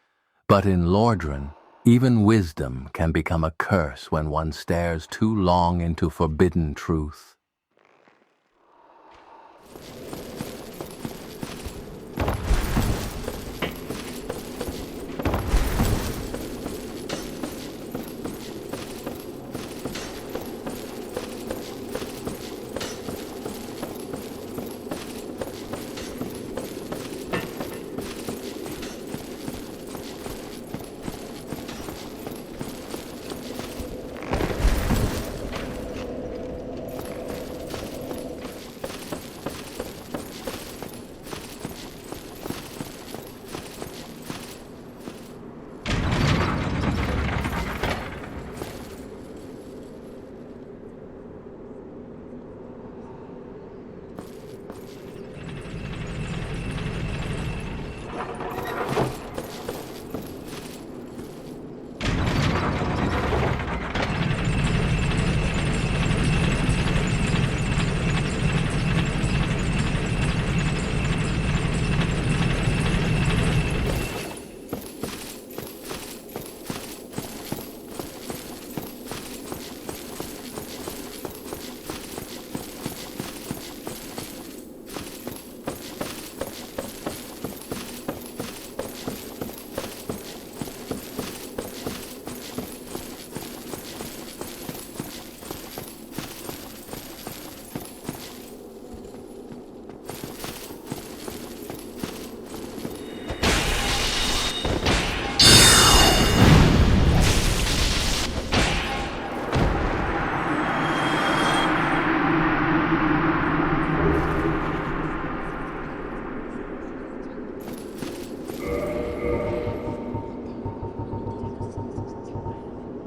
But in Lordran, even wisdom can become a curse when one stares too long into forbidden truth.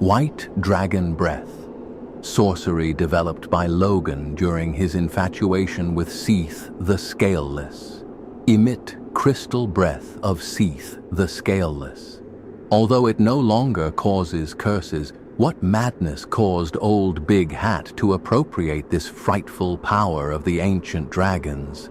White Dragon Breath, sorcery developed by Logan during his infatuation with Seath the Scaleless. Emit crystal breath of Seath the Scaleless. Although it no longer causes curses, what madness caused old Big Hat to appropriate this frightful power of the ancient dragons?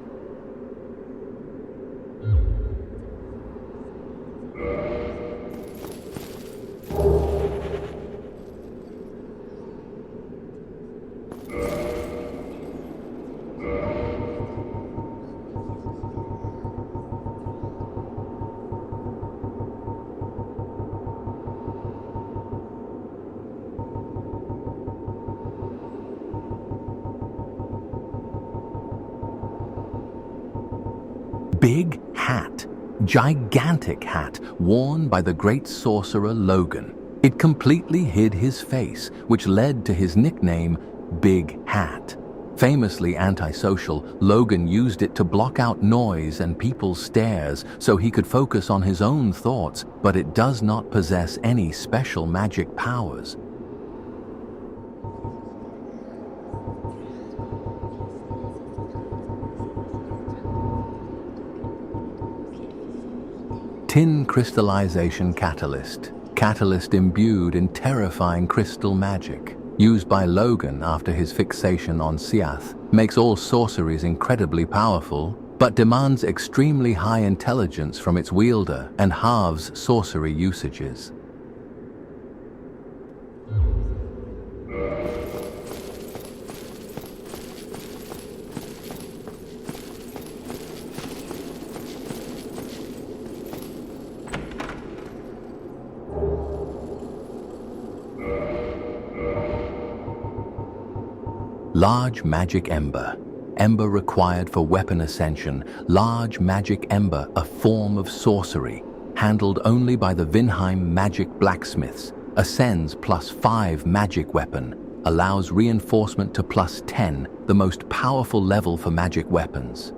Big hat, gigantic hat, worn by the great sorcerer Logan. It completely hid his face, which led to his nickname, Big Hat. Famously antisocial, Logan used it to block out noise and people's stares so he could focus on his own thoughts, but it does not possess any special magic powers. Tin crystallization catalyst. Catalyst imbued in terrifying crystal magic. Used by Logan after his fixation on Seath, makes all sorceries incredibly powerful, but demands extremely high intelligence from its wielder and halves sorcery usages. Large Magic Ember. Ember required for weapon ascension. Large Magic Ember, a form of sorcery. Handled only by the Vinheim magic blacksmiths. Ascends +5 magic weapon. Allows reinforcement to +10, the most powerful level for magic weapons.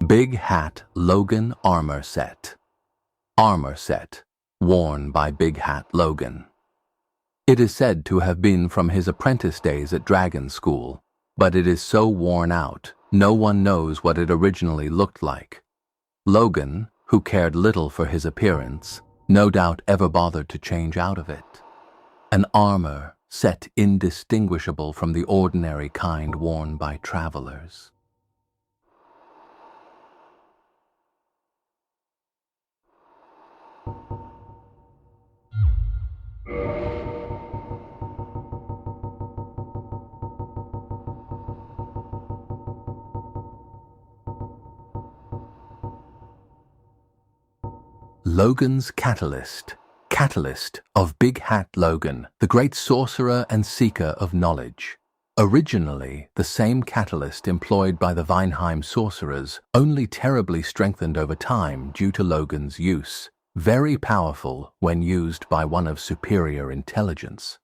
Big Hat Logan Armor Set. Armor set, worn by Big Hat Logan. It is said to have been from his apprentice days at Dragon School, but it is so worn out, no one knows what it originally looked like. Logan, who cared little for his appearance, no doubt ever bothered to change out of it. An armor set indistinguishable from the ordinary kind worn by travelers. Logan's Catalyst. Catalyst of Big Hat Logan, the great sorcerer and seeker of knowledge. Originally, the same catalyst employed by the Vinheim sorcerers, only terribly strengthened over time due to Logan's use. Very powerful when used by one of superior intelligence.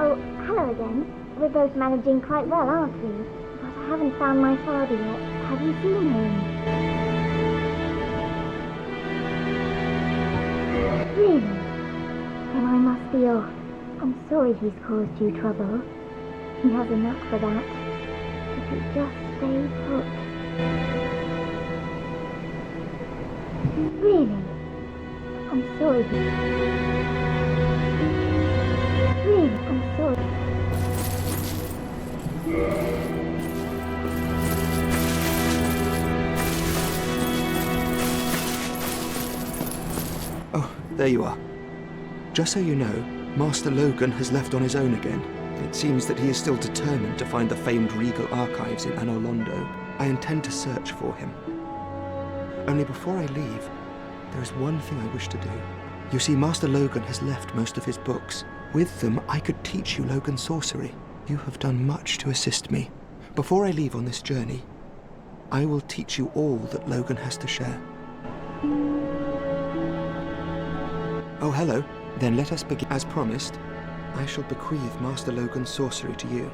Oh, hello again. We're both managing quite well, aren't we? But I haven't found my father yet. Have you seen him? Really? Then I must be off. I'm sorry he's caused you trouble. He has a knack for that. If you just stay put. Really? I'm sorry. Really, I'm sorry. Oh, there you are. Just so you know, Master Logan has left on his own again. It seems that he is still determined to find the famed regal archives in Anor Londo. I intend to search for him. Only before I leave, There is one thing I wish to do. You see, Master Logan has left most of his books. With them, I could teach you Logan sorcery. You have done much to assist me. Before I leave on this journey, I will teach you all that Logan has to share. Oh, hello. Then let us begin. As promised, I shall bequeath Master Logan's sorcery to you.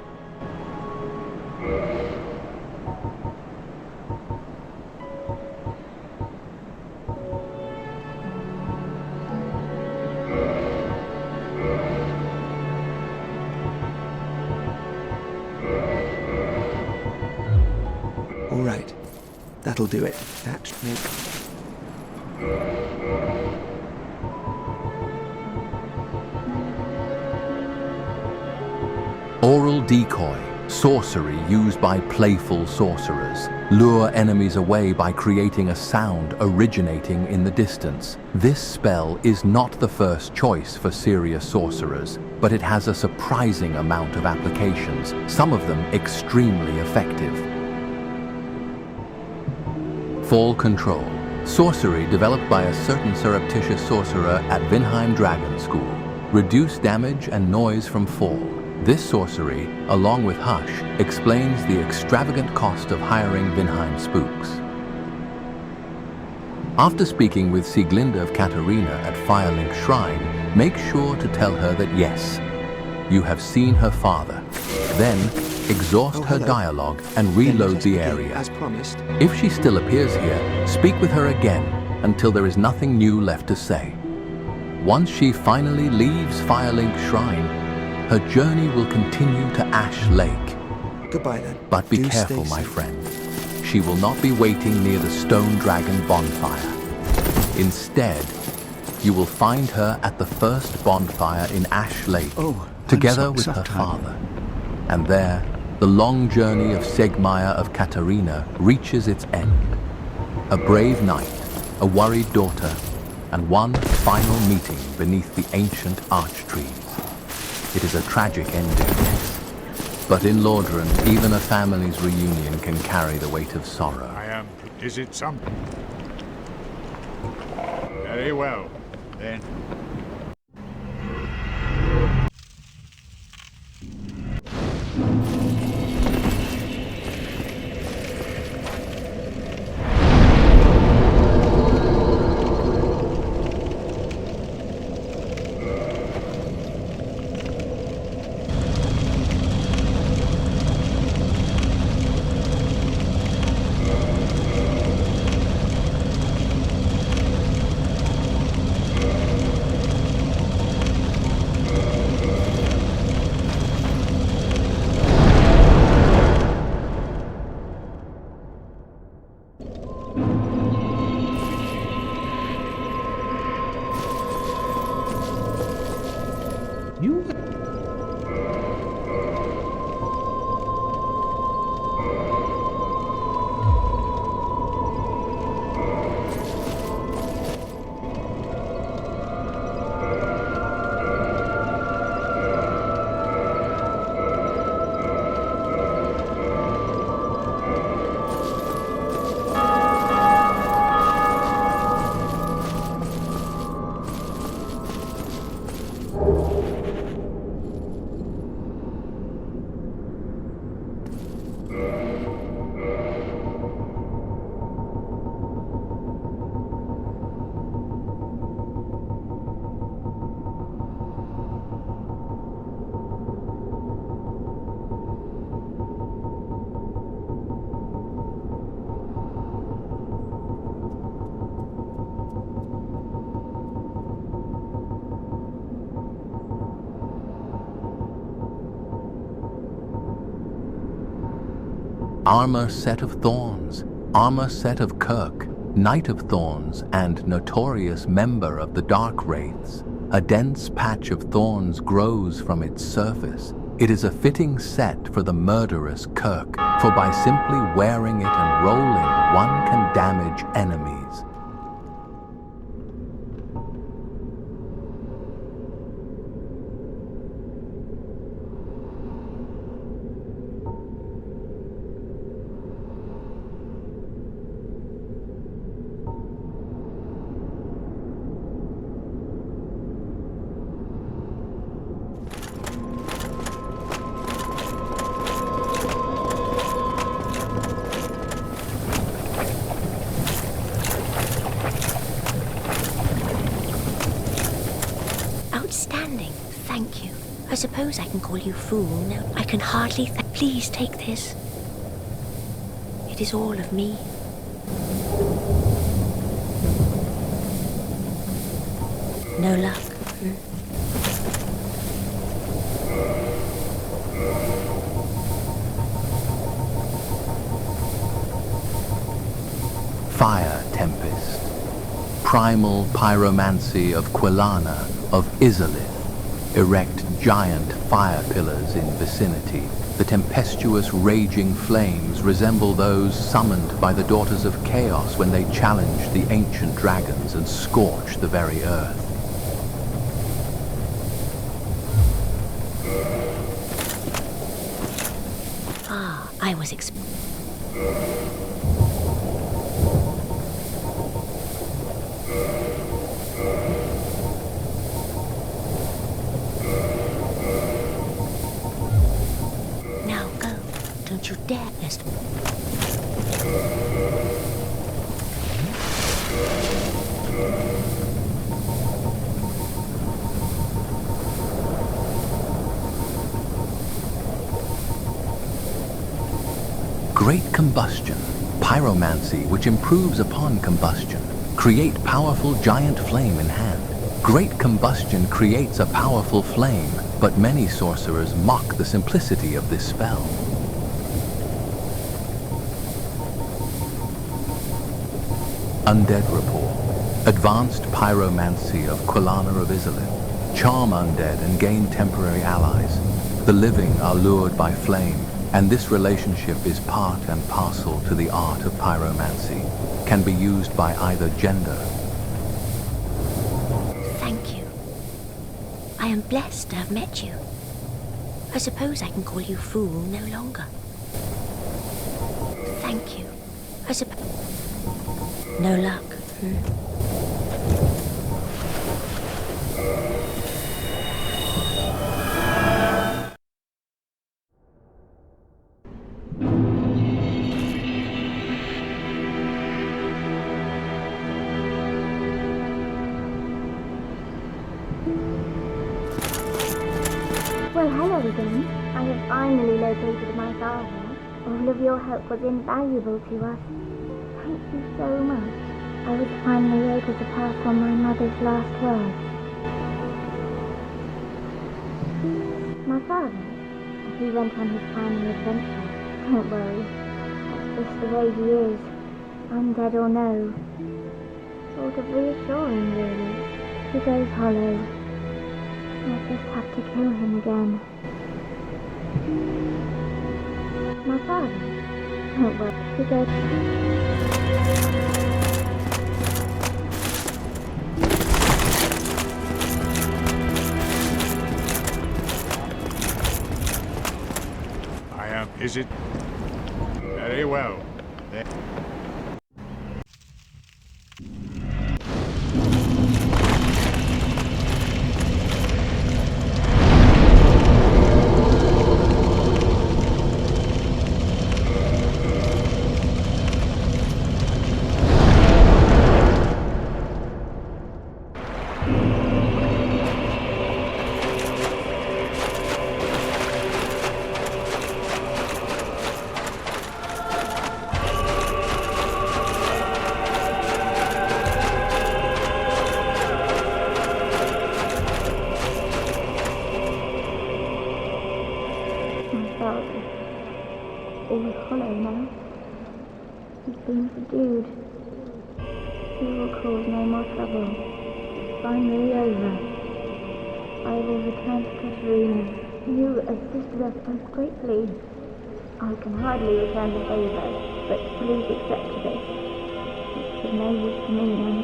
All right. That'll do it. That should make... Oral decoy, sorcery used by playful sorcerers. Lure enemies away by creating a sound originating in the distance. This spell is not the first choice for serious sorcerers, but it has a surprising amount of applications, some of them extremely effective. Fall Control, sorcery developed by a certain surreptitious sorcerer at Vinheim Dragon School. Reduce damage and noise from fall. This sorcery, along with Hush, explains the extravagant cost of hiring Vinheim spooks. After speaking with Sieglinde of Catarina at Firelink Shrine, make sure to tell her that yes, you have seen her father. Then, exhaust her dialogue and reload the area. As promised. If she still appears here, speak with her again until there is nothing new left to say. Once she finally leaves Firelink Shrine, her journey will continue to Ash Lake. Goodbye then. But be Do careful, stay my safe. friend. She will not be waiting near the Stone Dragon bonfire. Instead, you will find her at the first bonfire in Ash Lake, together with her father. And there, the long journey of Siegmeyer of Catarina reaches its end. A brave knight, a worried daughter, and one final meeting beneath the ancient arch trees. It is a tragic ending, yes. But in Lordran, even a family's reunion can carry the weight of sorrow. Is it something? Very well, then. Armor set of Thorns, Armor set of Kirk, Knight of Thorns, and notorious member of the Dark Wraiths. A dense patch of thorns grows from its surface. It is a fitting set for the murderous Kirk, for by simply wearing it and rolling, one can damage enemies. I suppose I can call you fool. No, I can hardly... Please take this. It is all of me. No luck. Fire Tempest. Primal pyromancy of Quilana of Izalith. Erect giant fire pillars in vicinity. The tempestuous raging flames resemble those summoned by the Daughters of Chaos when they challenged the ancient dragons and scorched the very earth. I was Now go. Don't you dare, Esther. Great Combustion, pyromancy which improves upon combustion. Create powerful giant flame in hand. Great Combustion creates a powerful flame, but many sorcerers mock the simplicity of this spell. Undead Rapport, advanced pyromancy of Quilana of Izalith. Charm undead and gain temporary allies. The living are lured by flame, and this relationship is part and parcel to the art of pyromancy, can be used by either gender. Thank you. I am blessed to have met you. I suppose I can call you fool no longer. Thank you. I suppose... No luck. Well, hello again. I have finally located my father. All of your help was invaluable to us. Thank you so much. I was finally able to pass on my mother's last words. My father, he went on his final adventure. Don't worry. That's just the way he is. Undead or no. Sort of reassuring, really. He goes hollow. I'll just have to kill him again. My father? Don't worry. He goes... Is it? Very well. Then. All hollow now. He's been subdued. He will cause no more trouble. It's finally over. I will return to Catarina. You assisted us both greatly. I can hardly return the favour, but please accept this. It's of no use to me then.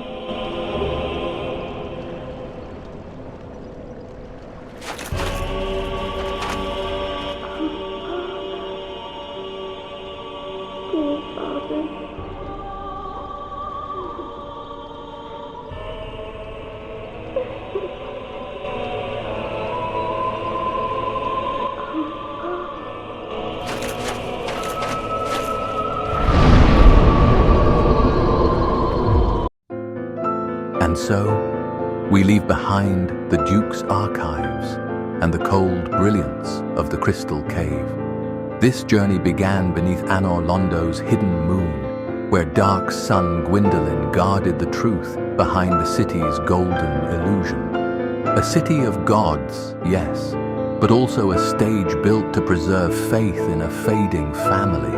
And so, we leave behind the Duke's archives, and the cold brilliance of the crystal cave. This journey began beneath Anor Londo's hidden moon, where Dark Sun Gwyndolin guarded the truth behind the city's golden illusion. A city of gods, yes, but also a stage built to preserve faith in a fading family.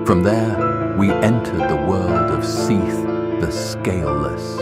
From there, we entered the world of Seath the Scaleless,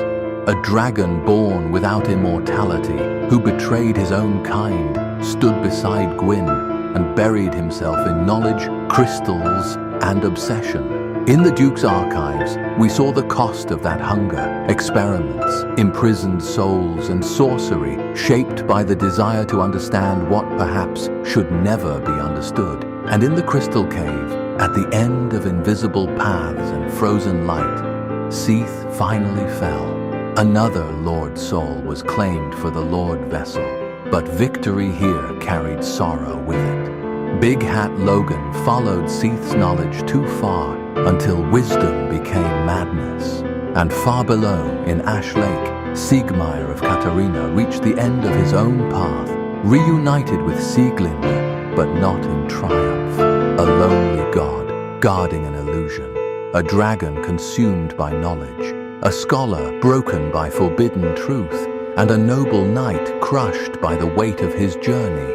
a dragon born without immortality who betrayed his own kind, stood beside Gwyn, and buried himself in knowledge, crystals, and obsession. In the Duke's archives, we saw the cost of that hunger, experiments, imprisoned souls, and sorcery shaped by the desire to understand what perhaps should never be understood. And in the crystal cave, at the end of invisible paths and frozen light, Seath finally fell. Another Lord Soul was claimed for the Lord Vessel, but victory here carried sorrow with it. Big Hat Logan followed Seath's knowledge too far until wisdom became madness. And far below, in Ash Lake, Siegmeyer of Catarina reached the end of his own path, reunited with Sieglinde, but not in triumph. A lonely god, guarding an illusion. A dragon consumed by knowledge. A scholar broken by forbidden truth. And a noble knight crushed by the weight of his journey.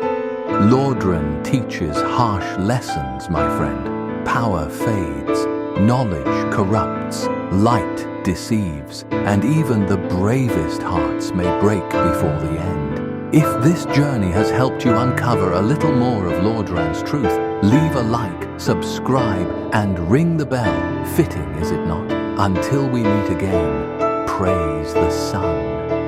Lordran teaches harsh lessons, my friend. Power fades, knowledge corrupts, light deceives, and even the bravest hearts may break before the end. If this journey has helped you uncover a little more of Lordran's truth, leave a like, subscribe, and ring the bell. Fitting, is it not? Until we meet again, praise the sun.